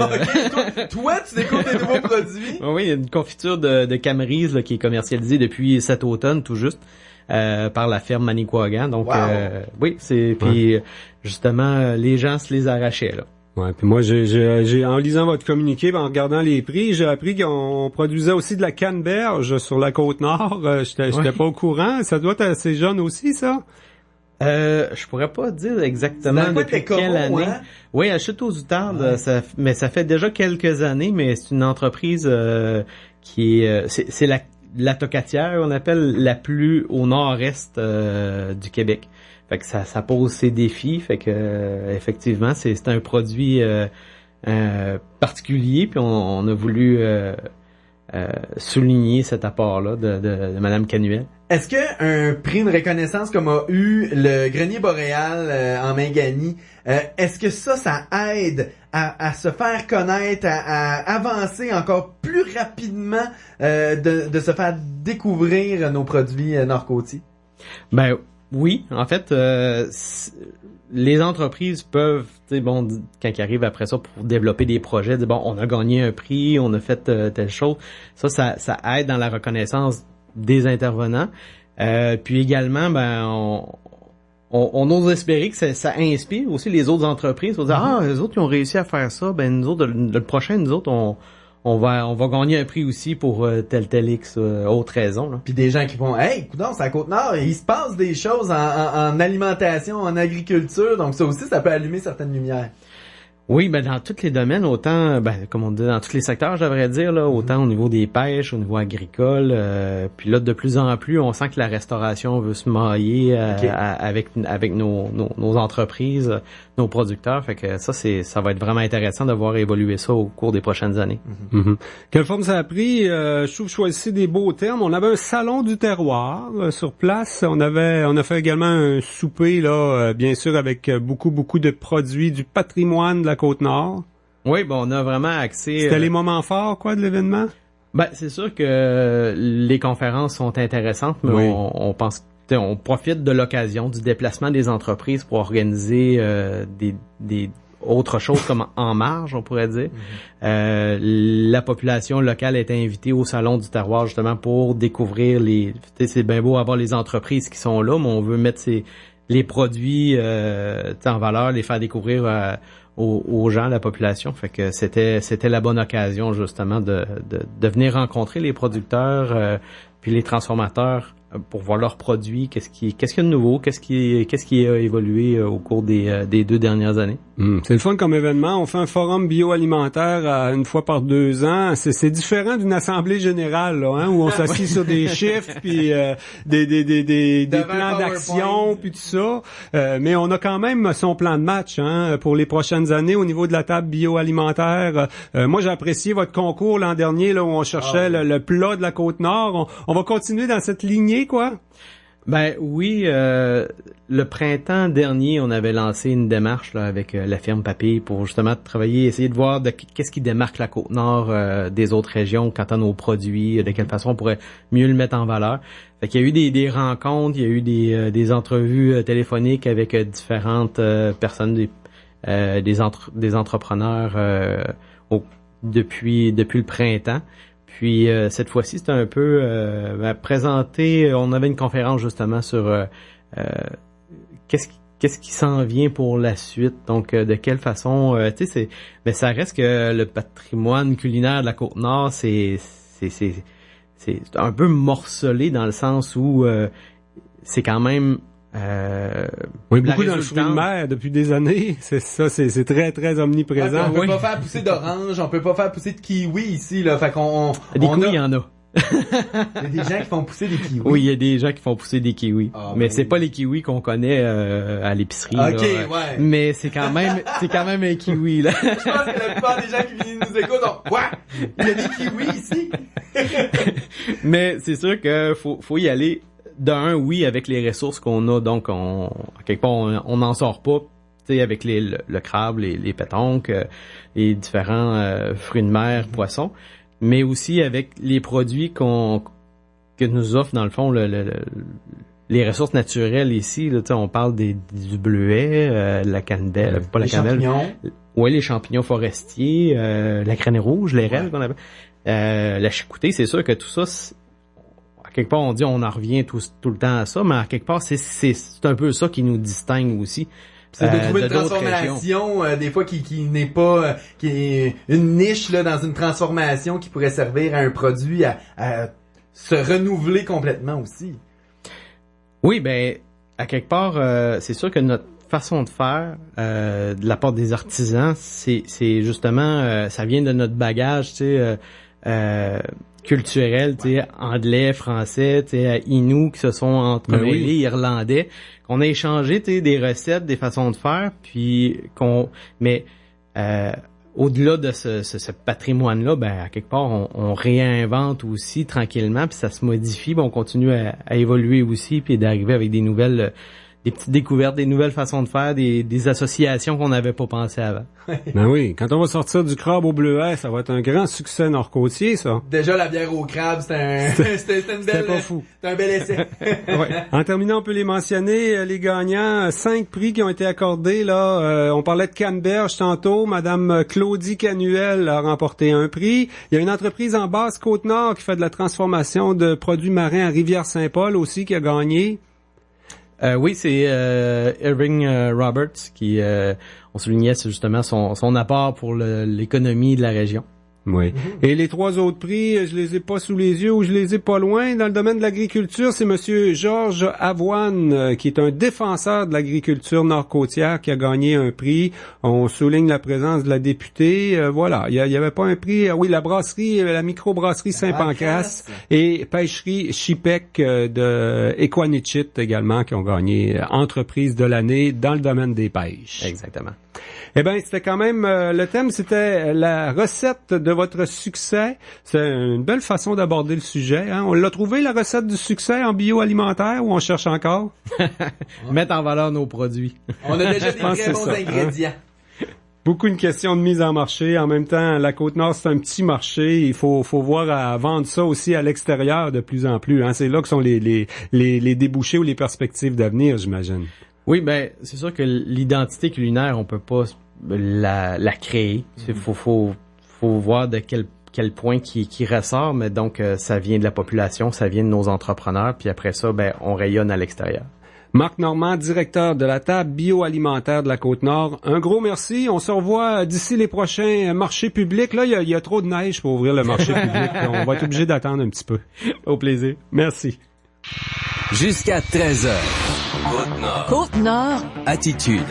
Toi, tu découvres des nouveaux produits? Oui, il y a une confiture de Camerise là, qui est commercialisée depuis cet automne, tout juste, par la ferme Manicouagan. Donc, oui, puis justement, les gens se les arrachaient, là. Ouais, puis moi, j'ai en lisant votre communiqué, en regardant les prix, j'ai appris qu'on produisait aussi de la canneberge sur la Côte-Nord. J'étais pas au courant. Ça doit être assez jeune aussi, ça? Je pourrais pas dire exactement depuis quelle année. Hein? Oui, à Château-du-Tarde, mais ça fait déjà quelques années, mais c'est une entreprise qui est... c'est la tocatière, on appelle la plus au nord-est du Québec. Fait que ça pose ses défis, fait que effectivement c'est un produit particulier, puis on a voulu souligner cet apport-là de Madame Canuel. Est-ce que un prix de reconnaissance comme a eu le Grenier Boréal en Mingani, est-ce que ça aide à se faire connaître, à avancer encore plus rapidement, de se faire découvrir nos produits nord-côtiers? Oui, en fait, les entreprises peuvent, quand ils arrivent après ça pour développer des projets, dire on a gagné un prix, on a fait telle chose. Ça aide dans la reconnaissance des intervenants. Puis également, on ose espérer que ça inspire aussi les autres entreprises pour dire les autres qui ont réussi à faire ça, nous autres le prochain, nous autres on va gagner un prix aussi pour telle X autre raison. Là. Puis des gens qui vont coudonc, c'est à Côte-Nord, il se passe des choses en alimentation, en agriculture, donc ça aussi ça peut allumer certaines lumières. Oui, dans tous les domaines, autant, comme on dit, dans tous les secteurs, je devrais dire, là, autant au niveau des pêches, au niveau agricole, puis là, de plus en plus, on sent que la restauration veut se mailler avec nos entreprises, nos producteurs, fait que ça va être vraiment intéressant de voir évoluer ça au cours des prochaines années. Quelle forme ça a pris? Je trouve que choisissez des beaux termes. On avait un salon du terroir sur place. On a fait également un souper, là, bien sûr, avec beaucoup de produits du patrimoine de la Côte-Nord. Oui, on a vraiment axé... C'était les moments forts, de l'événement? C'est sûr que les conférences sont intéressantes, mais on pense on profite de l'occasion du déplacement des entreprises pour organiser des autres choses comme en marge, on pourrait dire. La population locale est invitée au Salon du terroir justement pour découvrir c'est bien beau avoir les entreprises qui sont là, mais on veut mettre les produits en valeur, les faire découvrir aux gens, à la population. Fait que c'était la bonne occasion justement de venir rencontrer les producteurs puis les transformateurs pour voir leurs produits, qu'est-ce qu'il y a de nouveau, qu'est-ce qui a évolué au cours des 2 dernières années. C'est le fun comme événement. On fait un forum bioalimentaire une fois par 2 ans. C'est différent d'une assemblée générale, là, où on s'assied sur des chiffres puis des plans d'action puis tout ça. Mais on a quand même son plan de match pour les prochaines années au niveau de la table bioalimentaire. Moi, j'ai apprécié votre concours l'an dernier là où on cherchait le plat de la Côte-Nord. On va continuer dans cette lignée, quoi? Ben oui, le printemps dernier, on avait lancé une démarche là, avec la firme Papille pour justement travailler, essayer de voir qu'est-ce qui démarque la Côte-Nord des autres régions quant à nos produits, de quelle façon on pourrait mieux le mettre en valeur. Fait qu'il y a eu des rencontres, il y a eu des entrevues téléphoniques avec différentes personnes, des entrepreneurs depuis le printemps. Puis cette fois-ci, c'était un peu présenté. On avait une conférence justement sur qu'est-ce qui s'en vient pour la suite. Donc de quelle façon, ça reste que le patrimoine culinaire de la Côte-Nord, c'est un peu morcelé dans le sens où c'est quand même oui, beaucoup dans le fruit de mer depuis des années. C'est ça, c'est très, très omniprésent. On peut pas faire pousser d'orange, on peut pas faire pousser de kiwi ici, là. Fait qu'on, des kiwis, il y en a. Il y a des gens qui font pousser des kiwis. Oui, il y a des gens qui font pousser des kiwis. Mais c'est pas les kiwis qu'on connaît à l'épicerie. OK, là. Ouais. Mais c'est quand même un kiwi, là. Je pense que la plupart des gens qui nous écoutent ont, quoi? Il y a des kiwis ici? Mais c'est sûr que faut y aller. D'un, oui, avec les ressources qu'on a, donc à quelque part, on n'en sort pas, tu sais, avec le crabe, les pétonques, les différents fruits de mer, poissons, mais aussi avec les produits que nous offre, dans le fond, les ressources naturelles ici. Là, on parle du bleuet, la cannelle, pas la cannelle. Oui, les champignons forestiers, la crène rouge, les rêves qu'on appelle, la chicoutée, c'est sûr que tout ça, à quelque part, on dit on en revient tout le temps à ça, mais à quelque part, c'est un peu ça qui nous distingue aussi. C'est de trouver une transformation, des fois, qui n'est pas, qui est une niche, là, dans une transformation qui pourrait servir à un produit à se renouveler complètement aussi. Oui, ben, à quelque part, c'est sûr que notre façon de faire, de la part des artisans, c'est justement, ça vient de notre bagage, tu sais, culturel, tu sais, anglais, français, tu sais, Inuits qui se sont entremêlés, irlandais, qu'on a échangé, tu sais, des recettes, des façons de faire, puis au-delà de ce patrimoine-là, ben à quelque part, on réinvente aussi tranquillement, puis ça se modifie, ben on continue à évoluer aussi, puis d'arriver avec des nouvelles, des petites découvertes, des nouvelles façons de faire, des associations qu'on n'avait pas pensé avant. Ben oui, quand on va sortir du crabe au bleuet, ça va être un grand succès nord-côtier, ça. Déjà, la bière au crabe, c'était une belle... pas fou. C'était un bel essai. Ouais. En terminant, on peut les mentionner, les gagnants. 5 prix qui ont été accordés, là. On parlait de Canneberge tantôt. Madame Claudie Canuel a remporté un prix. Il y a une entreprise en Basse-Côte-Nord qui fait de la transformation de produits marins à Rivière-Saint-Paul aussi qui a gagné. Oui, c'est Irving Roberts qui, on soulignait justement son apport pour l'économie de la région. Oui. Et les 3 autres prix, je les ai pas sous les yeux ou je les ai pas loin. Dans le domaine de l'agriculture, c'est Monsieur Georges Avoine, qui est un défenseur de l'agriculture nord-côtière, qui a gagné un prix. On souligne la présence de la députée. Voilà. Il y avait pas un prix. Oui, la brasserie, la microbrasserie Saint-Pancras et pêcherie Chipec de Equanichit également, qui ont gagné entreprise de l'année dans le domaine des pêches. Exactement. Eh ben, c'était quand même le thème, c'était la recette de votre succès. C'est une belle façon d'aborder le sujet. Hein? On l'a trouvé, la recette du succès en bioalimentaire, ou on cherche encore? Mettre en valeur nos produits. On a déjà des très bons ingrédients. Beaucoup une question de mise en marché. En même temps, la Côte-Nord, c'est un petit marché. Il faut voir à vendre ça aussi à l'extérieur de plus en plus. Hein? C'est là que sont les débouchés ou les perspectives d'avenir, j'imagine. Oui, ben c'est sûr que l'identité culinaire, on peut pas la créer. Il faut voir de quel point qui ressort, mais donc ça vient de la population, ça vient de nos entrepreneurs, puis après ça, ben on rayonne à l'extérieur. Marc Normand, directeur de la table bioalimentaire de la Côte-Nord. Un gros merci. On se revoit d'ici les prochains marchés publics. Là, il y a trop de neige pour ouvrir le marché public. On va être obligé d'attendre un petit peu. Au plaisir. Merci. Jusqu'à 13h. Côte-Nord. Côte-Nord. Attitude.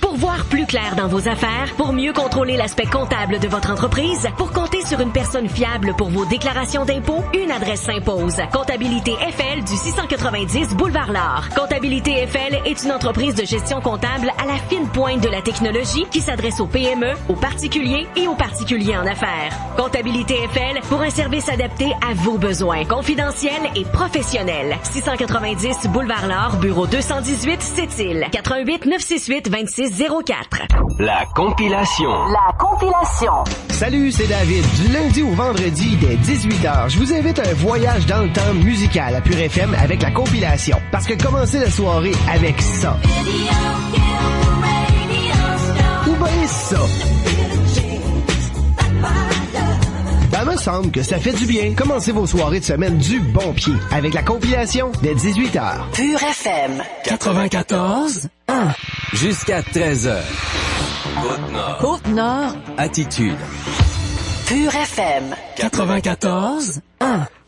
Pour voir plus clair dans vos affaires, pour mieux contrôler l'aspect comptable de votre entreprise, pour compter sur une personne fiable pour vos déclarations d'impôts, une adresse s'impose. Comptabilité FL du 690 Boulevard L'Art. Comptabilité FL est une entreprise de gestion comptable à la fine pointe de la technologie qui s'adresse aux PME, aux particuliers et aux particuliers en affaires. Comptabilité FL pour un service adapté à vos besoins, confidentiel et professionnel. 690 Boulevard L'Art, bureau 218, Sept-Îles. 88 968 26 04. La compilation. La compilation. Salut, c'est David. Du lundi au vendredi dès 18h, je vous invite à un voyage dans le temps musical à Pure FM avec la compilation. Parce que commencer la soirée avec ça. Ou bien ça. Ça me semble que ça fait du bien. Commencez vos soirées de semaine du bon pied avec la compilation dès 18h. Pure FM 94.1. Jusqu'à 13h. Côte-Nord. Côte-Nord. Attitude. Pure FM 94.1.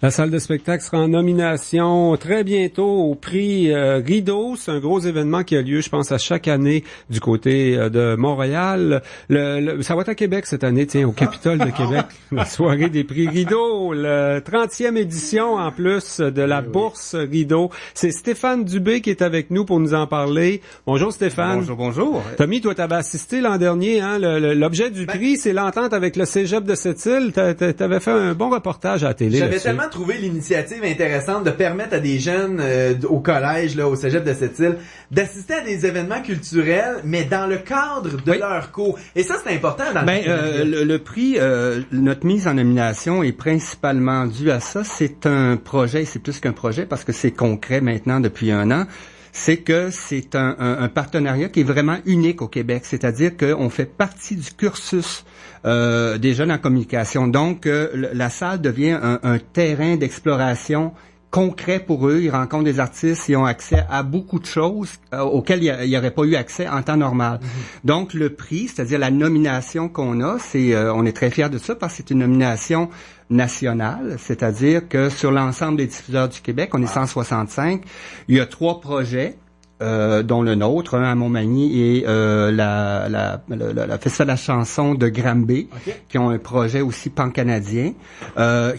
La salle de spectacle sera en nomination très bientôt au prix Rideau. C'est un gros événement qui a lieu, je pense, à chaque année du côté de Montréal. Ça va être à Québec cette année, tiens, au Capitole de Québec. La soirée des prix Rideau, le 30e édition en plus de la bourse Rideau. C'est Stéphane Dubé qui est avec nous pour nous en parler. Bonjour Stéphane. Bonjour, bonjour. Tommy, toi, t'avais assisté l'an dernier, hein? L'objet du prix, c'est l'entente avec le Cégep de Sept-Îles. T'avais fait un bon reportage à la télé. J'avais tellement trouvé l'initiative intéressante de permettre à des jeunes au collège, là, au Cégep de Sept-Îles, d'assister à des événements culturels, mais dans le cadre de leur cours. Et ça, c'est important dans le prix, notre mise en nomination est principalement due à ça. C'est un projet, c'est plus qu'un projet parce que c'est concret maintenant depuis 1 an. C'est que c'est un partenariat qui est vraiment unique au Québec. C'est-à-dire qu'on fait partie du cursus des jeunes en communication. Donc, la salle devient un terrain d'exploration concret pour eux. Ils rencontrent des artistes, ils ont accès à beaucoup de choses auxquelles il n'y aurait pas eu accès en temps normal. Donc, le prix, c'est-à-dire la nomination qu'on a, on est très fiers de ça parce que c'est une nomination nationale, c'est-à-dire que sur l'ensemble des diffuseurs du Québec, on est 165. Il y a 3 projets, dont le nôtre, un à Montmagny et la Festival de la chanson de Granby, qui ont un projet aussi pan-canadien,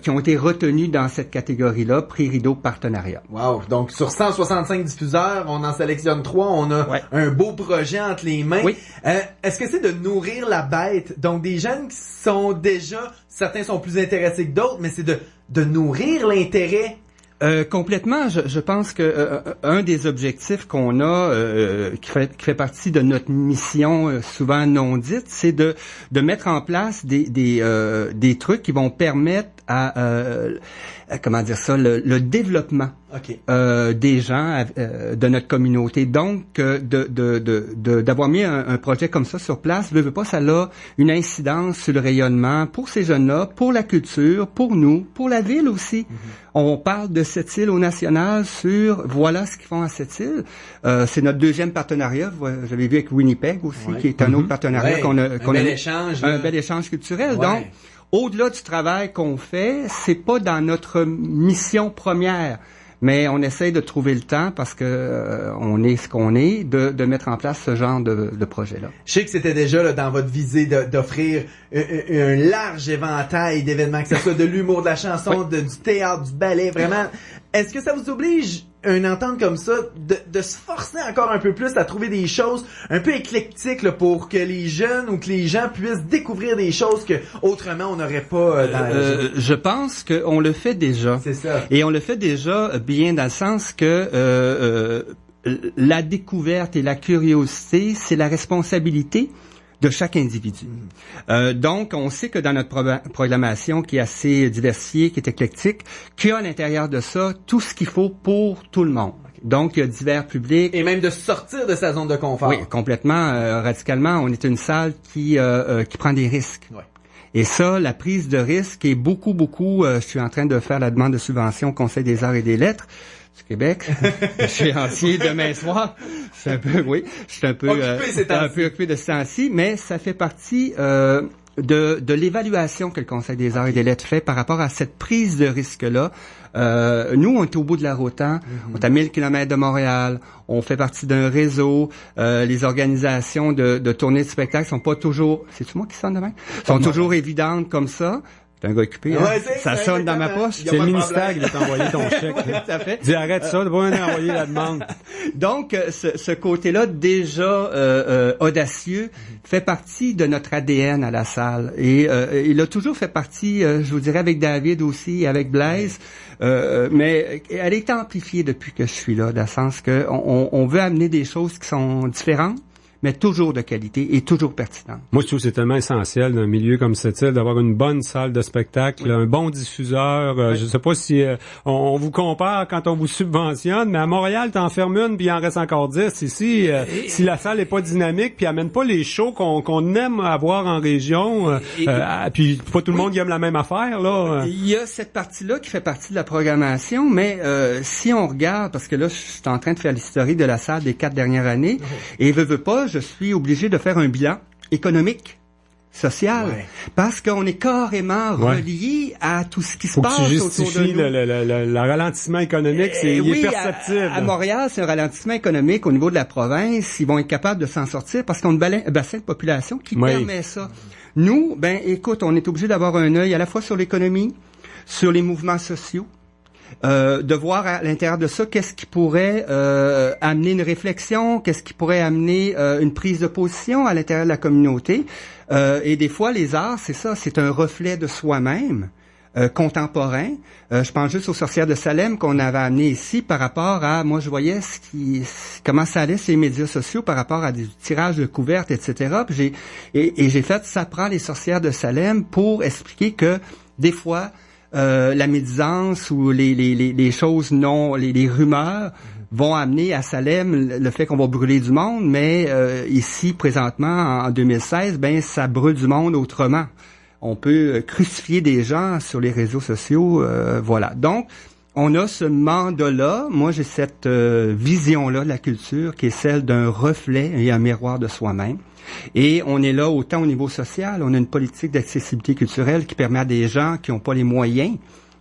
qui ont été retenus dans cette catégorie-là, prix Rideau partenariat. Wow! Donc, sur 165 diffuseurs, on en sélectionne 3, on a un beau projet entre les mains. Oui. Est-ce que c'est de nourrir la bête? Donc, des jeunes qui sont déjà, certains sont plus intéressés que d'autres, mais c'est de nourrir l'intérêt. Complètement. Je pense que un des objectifs qu'on a, qui fait partie de notre mission souvent non dite, c'est de mettre en place des trucs qui vont permettre comment dire ça, le développement des gens de notre communauté. Donc, d'avoir mis un projet comme ça sur place, veut pas, ça a une incidence sur le rayonnement pour ces jeunes-là, pour la culture, pour nous, pour la ville aussi. On parle de Sept-Îles au national sur voilà ce qu'ils font à Sept-Îles. C'est notre 2e partenariat. J'avais vu avec Winnipeg aussi, qui est un autre partenariat qu'on a un bel échange culturel. Donc, au-delà du travail qu'on fait, c'est pas dans notre mission première, mais on essaye de trouver le temps parce que on est ce qu'on est, de mettre en place ce genre de projet-là. Je sais que c'était déjà là, dans votre visée d'offrir un large éventail d'événements, que ce soit de l'humour, de la chanson, du théâtre, du ballet, vraiment. Est-ce que ça vous oblige, une entente comme ça, de se forcer encore un peu plus à trouver des choses un peu éclectiques là, pour que les jeunes ou que les gens puissent découvrir des choses que autrement on n'aurait pas je pense qu'on le fait déjà. C'est ça. Et on le fait déjà bien dans le sens que la découverte et la curiosité, c'est la responsabilité de chaque individu. Donc, on sait que dans notre programmation qui est assez diversifiée, qui est éclectique, qu'il y a à l'intérieur de ça tout ce qu'il faut pour tout le monde. Donc, il y a divers publics. Et même de sortir de sa zone de confort. Oui, complètement, radicalement. On est une salle qui prend des risques. Ouais. Et ça, la prise de risque est beaucoup, je suis en train de faire la demande de subvention au Conseil des arts et des lettres du Québec. Je suis entier demain soir. Je suis un peu occupé de ce temps-ci, mais ça fait partie de l'évaluation que le Conseil des arts et des lettres fait par rapport à cette prise de risque-là. Nous, on est au bout de la route, hein? On est à 1000 km de Montréal, on fait partie d'un réseau, les organisations de tournées de spectacles sont pas toujours, c'est-tu moi qui sonne demain? Sont toujours évidentes comme ça. T'es un gars occupé, hein? Ça sonne dans ma poche. C'est le ministère qui va t'envoyer ton chèque. Oui, tout à fait. Dis, arrête ça, de pas envoyer la demande. Donc, ce côté-là, déjà audacieux, fait partie de notre ADN à la salle. Et il a toujours fait partie, je vous dirais, avec David aussi, avec Blaise, mais elle est amplifiée depuis que je suis là, dans le sens que on veut amener des choses qui sont différentes, mais toujours de qualité et toujours pertinente. Moi, je trouve que c'est tellement essentiel dans un milieu comme cette-ci d'avoir une bonne salle de spectacle, un bon diffuseur. Je sais pas si on vous compare quand on vous subventionne, mais à Montréal, t'en fermes une puis il en reste encore 10. Ici, si la salle est pas dynamique puis amène pas les shows qu'on aime avoir en région, puis pas tout le monde qui aime la même affaire, là. Il y a cette partie-là qui fait partie de la programmation, mais si on regarde, parce que là, je suis en train de faire l'historique de la salle des 4 dernières années, et veut pas, je suis obligé de faire un bilan économique, social, parce qu'on est carrément relié à tout ce qui se passe autour de nous. Le ralentissement économique, il est perceptible. À Montréal, c'est un ralentissement économique au niveau de la province. Ils vont être capables de s'en sortir parce qu'on a un bassin de population qui permet ça. Nous, écoute, on est obligé d'avoir un œil à la fois sur l'économie, sur les mouvements sociaux, de voir à l'intérieur de ça qu'est-ce qui pourrait amener une réflexion, qu'est-ce qui pourrait amener une prise de position à l'intérieur de la communauté. Et des fois, les arts, c'est ça, c'est un reflet de soi-même contemporain. Je pense juste aux Sorcières de Salem qu'on avait amené ici par rapport à, moi je voyais comment ça allait sur les médias sociaux par rapport à des tirages de couvertes, etc. Puis j'ai fait ça prend les Sorcières de Salem pour expliquer que des fois la médisance ou les choses les rumeurs vont amener à Salem le fait qu'on va brûler du monde, mais ici présentement en 2016, ça brûle du monde autrement. On peut crucifier des gens sur les réseaux sociaux, voilà. Donc on a ce mandat-là. Moi, j'ai cette vision-là de la culture qui est celle d'un reflet et un miroir de soi-même. Et on est là autant au niveau social, on a une politique d'accessibilité culturelle qui permet à des gens qui n'ont pas les moyens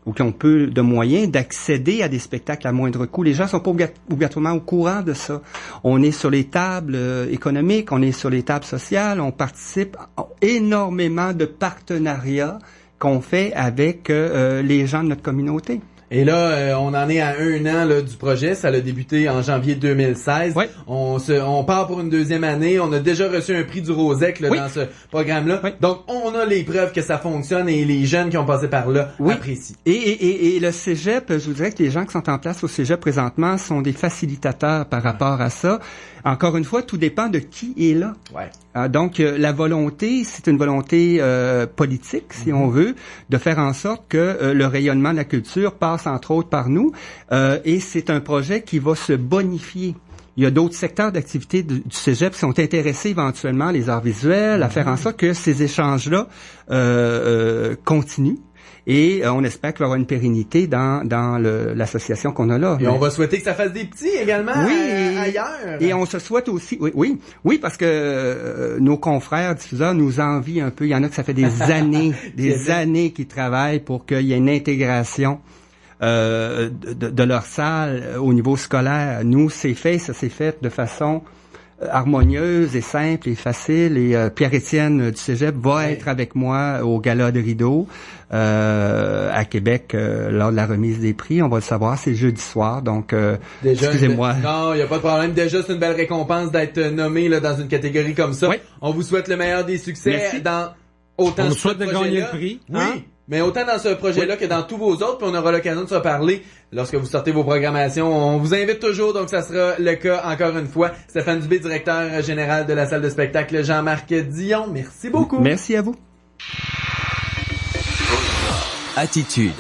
ou qui ont peu de moyens d'accéder à des spectacles à moindre coût. Les gens sont pas obligatoirement au courant de ça. On est sur les tables économiques, on est sur les tables sociales, on participe à énormément de partenariats qu'on fait avec les gens de notre communauté. Et là, on en est à 1 an là, du projet. Ça a débuté en janvier 2016. Oui. On part pour une 2e année. On a déjà reçu un prix du Rosec là, dans ce programme-là. Oui. Donc, on a les preuves que ça fonctionne et les jeunes qui ont passé par là apprécient. Et le cégep, je vous dirais que les gens qui sont en place au cégep présentement sont des facilitateurs par rapport à ça. Encore une fois, tout dépend de qui est là. Ouais. Donc, la volonté, c'est une volonté politique, si on veut, de faire en sorte que le rayonnement de la culture passe entre autres par nous. Et c'est un projet qui va se bonifier. Il y a d'autres secteurs d'activité du cégep qui sont intéressés éventuellement, les arts visuels, à faire en sorte que ces échanges-là continuent. Et on espère qu'il va y avoir une pérennité dans l'association qu'on a là. Et on va souhaiter que ça fasse des petits également ailleurs. Et on se souhaite aussi, oui, parce que nos confrères diffuseurs nous envient un peu. Il y en a que ça fait des années, années qu'ils travaillent pour qu'il y ait une intégration de leur salle au niveau scolaire. Nous, ça s'est fait de façon harmonieuse et simple et facile. Et Pierre-Étienne du Cégep va être avec moi au Gala de Rideau à Québec lors de la remise des prix. On va le savoir, c'est jeudi soir, donc excusez-moi. Non, il n'y a pas de problème. Déjà, c'est une belle récompense d'être nommé là, dans une catégorie comme ça. Oui. On vous souhaite le meilleur des succès. Merci. On vous souhaite de gagner le prix. Oui. Hein? Mais autant dans ce projet-là que dans tous vos autres, puis on aura l'occasion de se reparler lorsque vous sortez vos programmations. On vous invite toujours, donc ça sera le cas encore une fois. Stéphane Dubé, directeur général de la salle de spectacle Jean-Marc Dion. Merci beaucoup. Merci à vous. Attitude.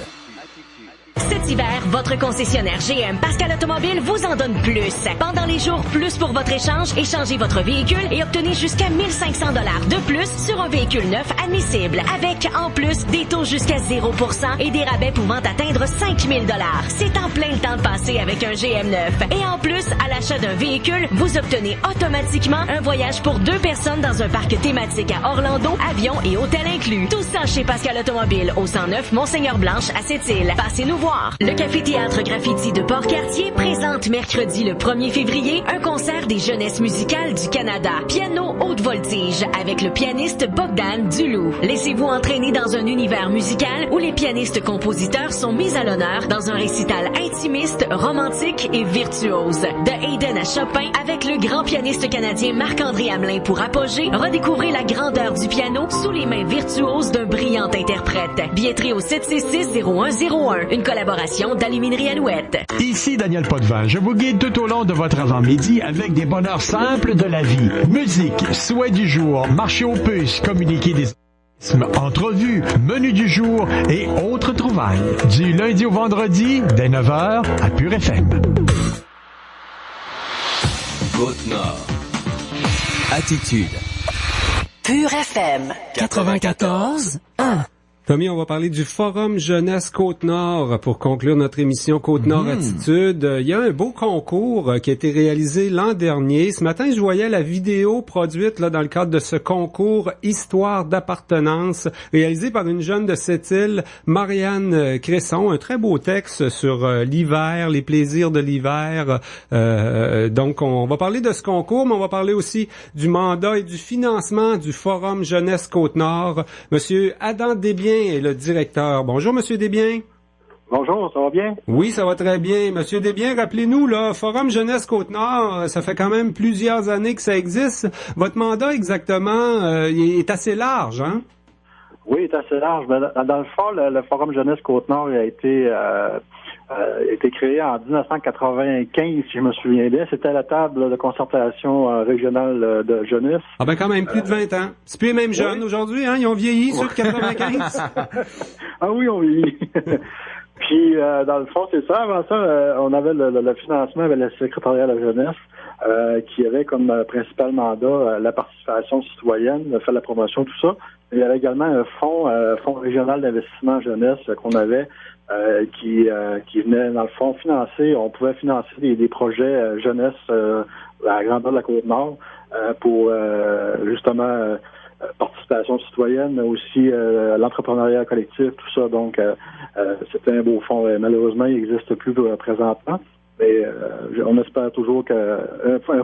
Cet hiver, votre concessionnaire GM Pascal Automobile vous en donne plus. Pendant les jours plus pour votre échange, échangez votre véhicule et obtenez jusqu'à 1500 $ de plus sur un véhicule neuf admissible. Avec, en plus, des taux jusqu'à 0% et des rabais pouvant atteindre 5000 $. C'est en plein le temps de passer avec un GM neuf. Et en plus, à l'achat d'un véhicule, vous obtenez automatiquement un voyage pour 2 personnes dans un parc thématique à Orlando, avion et hôtel inclus. Tout ça chez Pascal Automobile, au 109 Monseigneur-Blanche à Sept-Îles. Passez-nous voir. Le Café-Théâtre Graffiti de Port-Cartier présente mercredi le 1er février un concert des jeunesses musicales du Canada. Piano haute voltige avec le pianiste Bogdan Duloup. Laissez-vous entraîner dans un univers musical où les pianistes-compositeurs sont mis à l'honneur dans un récital intimiste, romantique et virtuose. De Haydn à Chopin avec le grand pianiste canadien Marc-André Hamelin pour apogée, redécouvrez la grandeur du piano sous les mains virtuoses d'un brillant interprète. Billetterie au 766-0101. Une collaboration d'Aluminerie Alouette. Ici Daniel Potvin. Je vous guide tout au long de votre avant-midi avec des bonheurs simples de la vie. Musique, souhait du jour, marché aux puces, communiquer des entrevues, menu du jour et autres trouvailles. Du lundi au vendredi, dès 9h, à Pure FM. Côte-Nord. Attitude. Pure FM 94.1. Tommy, on va parler du Forum Jeunesse Côte-Nord pour conclure notre émission Côte-Nord Attitude. Il y a un beau concours qui a été réalisé l'an dernier. Ce matin, je voyais la vidéo produite là dans le cadre de ce concours Histoire d'appartenance réalisé par une jeune de Sept-Îles, Marianne Cresson. Un très beau texte sur l'hiver, les plaisirs de l'hiver. Donc, on va parler de ce concours, mais on va parler aussi du mandat et du financement du Forum Jeunesse Côte-Nord. Monsieur Adam Desbiens est le directeur. Bonjour, Monsieur Desbiens. Bonjour, ça va bien? Oui, ça va très bien. Monsieur Desbiens, rappelez-nous, là, Forum Jeunesse Côte-Nord, ça fait quand même plusieurs années que ça existe. Votre mandat, exactement, est assez large, hein? Oui, il est assez large. Dans le fond, le Forum Jeunesse Côte-Nord a été créé en 1995, si je me souviens bien. C'était la table de concertation régionale de jeunesse. Ah ben quand même, plus de 20 ans. C'est plus les mêmes jeunes aujourd'hui, hein? Ils ont vieilli, ceux de 95. Ah oui, on vieillit. Puis, dans le fond, c'est ça. Avant ça, on avait le financement avec le secrétariat de la jeunesse, qui avait comme principal mandat la participation citoyenne, faire la promotion, tout ça. Il y avait également un fonds régional d'investissement jeunesse qu'on avait, qui venait, dans le fond, financer. On pouvait financer des projets jeunesse à la grandeur de la Côte-Nord pour, justement, participation citoyenne, mais aussi l'entrepreneuriat collectif, tout ça. Donc, c'était un beau fonds. Malheureusement, il n'existe plus présentement. Mais on espère toujours qu'un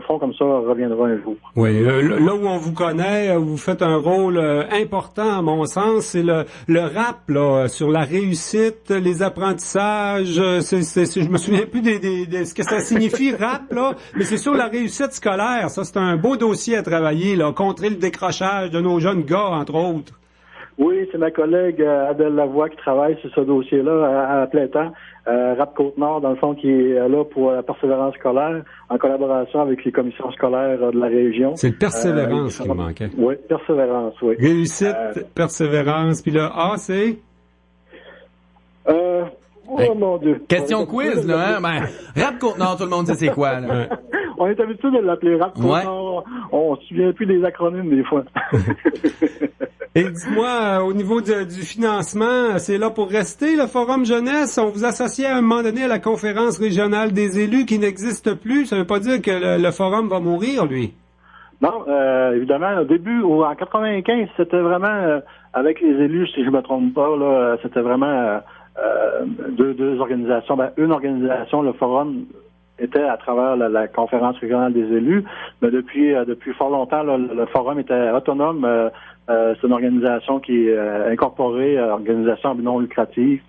fonds comme ça reviendra un jour. Oui, là où on vous connaît, vous faites un rôle important, à mon sens, c'est le rap là, sur la réussite, les apprentissages. Je me souviens plus de ce que ça signifie rap là, mais c'est sur la réussite scolaire. Ça, c'est un beau dossier à travailler là, contrer le décrochage de nos jeunes gars, entre autres. Oui, c'est ma collègue Adèle Lavoie qui travaille sur ce dossier-là à plein temps. Rap Côte-Nord, dans le fond, qui est là pour la persévérance scolaire, en collaboration avec les commissions scolaires de la région. C'est le persévérance qui manquait. Oui, persévérance, oui. Réussite, persévérance, puis le A, c'est? Oh mon Dieu. Question quiz, là, hein? Ben, Rap Côte-Nord, tout le monde sait c'est quoi, là. On est habitué de l'appeler Rap Côte-Nord. Ouais. On se souvient plus des acronymes, des fois. Et dis-moi, au niveau du financement, c'est là pour rester, le Forum Jeunesse? On vous associait à un moment donné à la conférence régionale des élus qui n'existe plus. Ça veut pas dire que le Forum va mourir, lui? Non, évidemment, au début, en 95, c'était vraiment, avec les élus, si je me trompe pas, là, c'était vraiment deux organisations. Ben, une organisation, le Forum, était à travers la conférence régionale des élus, mais depuis fort longtemps, là, le Forum était autonome. C'est une organisation qui est incorporée, organisation à but non lucratif,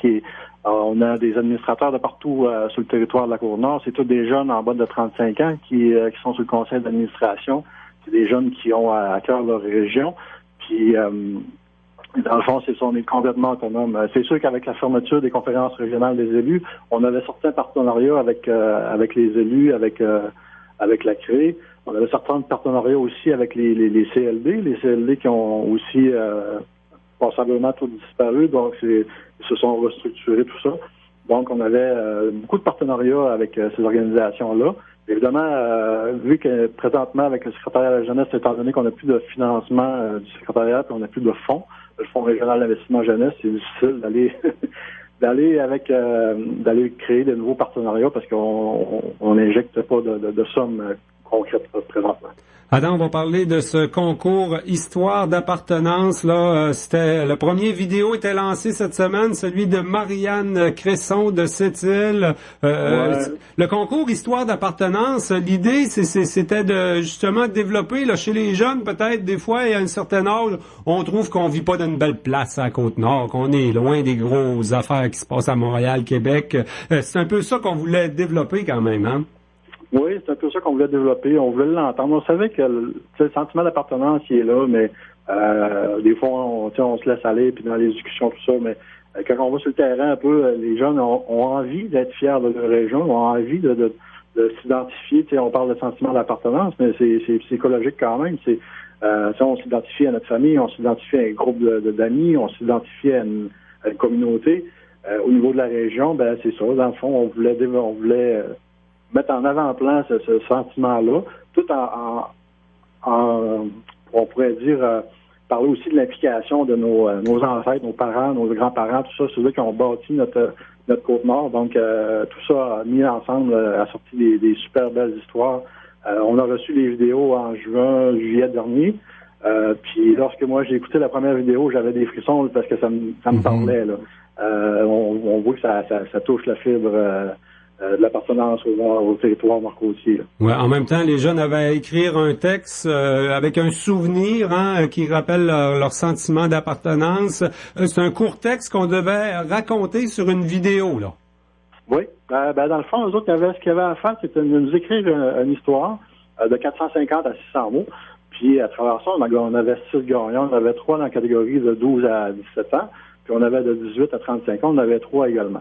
on a des administrateurs de partout sur le territoire de la Côte-Nord. C'est tous des jeunes en bas de 35 ans qui sont sur le conseil d'administration. C'est des jeunes qui ont à cœur leur région. Puis dans le fond, on est complètement autonome. C'est sûr qu'avec la fermeture des conférences régionales des élus, on avait sorti un partenariat avec les élus, avec la CRE. On avait certains partenariats aussi avec les CLD qui ont aussi passablement tout disparu, donc ils se sont restructurés, tout ça. Donc, on avait beaucoup de partenariats avec ces organisations-là. Évidemment, vu que présentement, avec le secrétariat de la jeunesse, étant donné qu'on n'a plus de financement du secrétariat et on n'a plus de fonds, le Fonds régional d'investissement jeunesse, c'est difficile d'aller créer de nouveaux partenariats parce qu'on n'injecte pas de sommes concrètes présentement. Adam, on va parler de ce concours Histoire d'appartenance. Là, c'était le premier vidéo était lancé cette semaine, celui de Marianne Cresson de Sept-Îles. Le concours Histoire d'appartenance, l'idée, c'était de justement développer là, chez les jeunes, peut-être des fois, à un certain âge, on trouve qu'on vit pas dans une belle place à la Côte-Nord, qu'on est loin des grosses affaires qui se passent à Montréal, Québec. C'est un peu ça qu'on voulait développer quand même, hein? Oui, c'est un peu ça qu'on voulait développer. On voulait l'entendre. On savait que le sentiment d'appartenance, il est là, mais des fois, on se laisse aller, puis dans les discussions, tout ça. Mais quand on va sur le terrain un peu, les jeunes ont envie d'être fiers de leur région, ont envie de s'identifier. On parle de sentiment d'appartenance, mais c'est psychologique quand même. On s'identifie à notre famille, on s'identifie à un groupe d'amis, on s'identifie à une communauté. Au niveau de la région, ben c'est ça. Dans le fond, on voulait mettre en avant-plan ce sentiment-là, tout en on pourrait dire, parler aussi de l'implication de nos ancêtres, nos parents, nos grands-parents, tout ça, ceux-là qui ont bâti notre Côte-Nord. Donc, tout ça mis ensemble a sorti des super belles histoires. On a reçu les vidéos en juillet dernier. Puis lorsque moi j'ai écouté la première vidéo, j'avais des frissons parce que ça me parlait. Là. On voit que ça touche la fibre de l'appartenance au territoire nord-côtier. Ouais, en même temps, les jeunes avaient à écrire un texte avec un souvenir qui rappelle leur sentiment d'appartenance. C'est un court texte qu'on devait raconter sur une vidéo, là. Oui. Dans le fond, eux autres, ce qu'il y avait à faire, c'était de nous écrire une histoire de 450 à 600 mots. Puis, à travers ça, on avait 6 gagnants. On avait 3 dans la catégorie de 12 à 17 ans. Puis, on avait de 18 à 35 ans. On avait 3 également.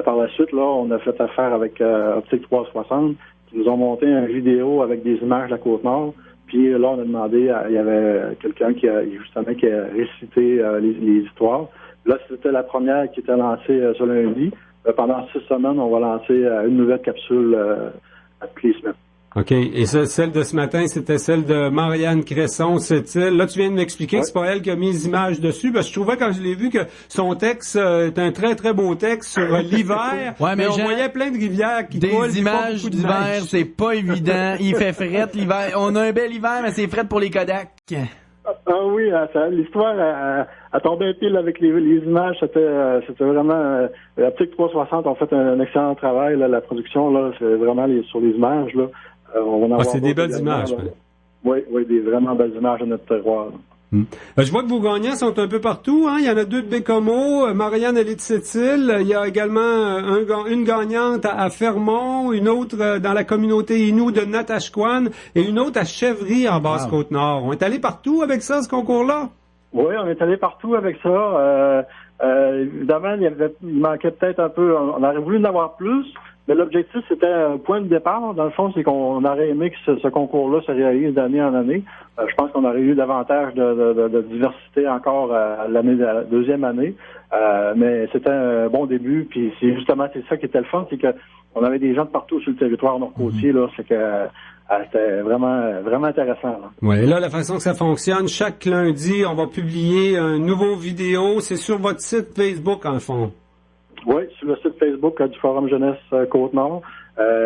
Par la suite, là, on a fait affaire avec Optique 360, qui nous ont monté une vidéo avec des images de la Côte-Nord. Puis là, on a demandé, il y avait quelqu'un qui a récité les histoires. Là, c'était la première qui était lancée ce lundi. Pendant 6 semaines, on va lancer une nouvelle capsule à toutes les semaines. OK. Et celle de ce matin, c'était celle de Marianne Cresson, Sept-Îles. Là, tu viens de m'expliquer que c'est pas elle qui a mis les images dessus, parce que je trouvais, quand je l'ai vu, que son texte est un très, très beau texte sur l'hiver. Ouais, mais on voyait plein de rivières qui coulent. Des images d'hiver, c'est pas évident. Il fait fret l'hiver. On a un bel hiver, mais c'est fret pour les Kodak. Ah oui, l'histoire a tombé pile avec les images. C'était vraiment... Optique 360 ont fait un excellent travail. Là, la production, là, c'est vraiment sur les images, là. C'est des belles images. Oui, des vraiment belles images de notre terroir. Je vois que vos gagnants sont un peu partout. Hein? Il y en a 2 de Bécomo, Marianne, elle est de Sept-Îles. Il y a également une gagnante à Fermont, une autre dans la communauté Innu de Natashquan et une autre à Chèvry en Basse-Côte-Nord. On est allé partout avec ça, ce concours-là? Oui, on est allé partout avec ça. Évidemment, il manquait peut-être un peu. On aurait voulu en avoir plus. Mais l'objectif, c'était un point de départ. Dans le fond, c'est qu'on aurait aimé que ce concours-là se réalise d'année en année. Je pense qu'on aurait eu davantage de diversité encore à la deuxième année. Mais c'était un bon début. Puis c'est ça qui était le fun, c'est que on avait des gens de partout sur le territoire nord-côtier. Là, c'est que c'était vraiment intéressant. Oui, et là, la façon que ça fonctionne, chaque lundi, on va publier un nouveau vidéo. C'est sur votre site Facebook, en fond. Oui, sur le site Facebook du Forum Jeunesse Côte-Nord.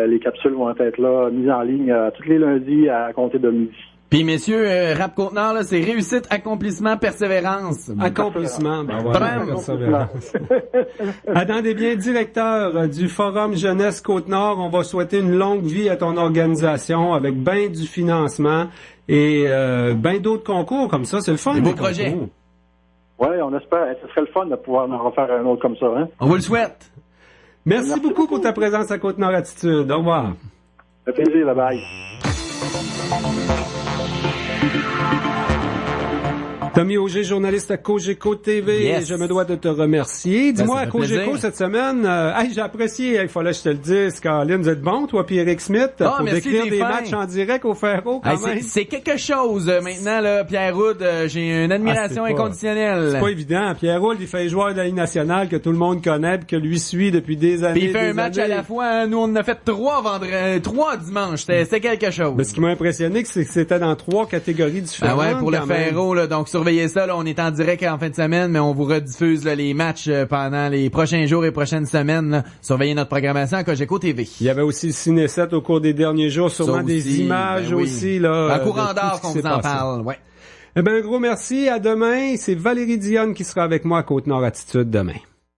Les capsules vont être là, mises en ligne tous les lundis à compter de midi. Puis messieurs, Rap Côte-Nord, là, c'est réussite, accomplissement, persévérance. Accomplissement, ben voilà, persévérance. Adam Desbiens, directeur du Forum Jeunesse Côte-Nord, on va souhaiter une longue vie à ton organisation avec bien du financement et bien d'autres concours comme ça. C'est le fun. Des beaux projets. Oui, on espère. Ce serait le fun de pouvoir en refaire un autre comme ça. Hein? On vous le souhaite. Merci beaucoup pour ta présence à Côte-Nord Attitude. Au revoir. Ça fait plaisir. Bye-bye. Tommy Auger, journaliste à Cogeco TV. Yes. Je me dois de te remercier. Dis-moi, à Cogeco plaisir. cette semaine, j'ai apprécié, il fallait que je te le dise, Caroline, vous êtes bon, toi, puis Eric Smith, pour merci, décrire des fins. matchs en direct au Ferro, quand même. C'est quelque chose. Maintenant, là, Pierre Houd, j'ai une admiration inconditionnelle. C'est pas évident. Pierre Houd, il fait joueur de la Ligue nationale que tout le monde connaît, puis que lui suit depuis des années. Puis il fait un match à la fois. Hein. Nous, on en a fait 3 dimanches. C'était quelque chose. Mais ce qui m'a impressionné, c'est que c'était dans 3 catégories différentes. Ah ouais, pour le Ferro, là. Donc, surveillez ça, là. On est en direct en fin de semaine, mais on vous rediffuse, là, les matchs pendant les prochains jours et prochaines semaines, là. Surveillez notre programmation à Cogeco TV. Il y avait aussi le Ciné7 au cours des derniers jours, sûrement des images aussi, là. Un courant d'or qu'on vous en parle, ouais. Eh ben, un gros merci. À demain. C'est Valérie Dionne qui sera avec moi à Côte-Nord Attitude demain.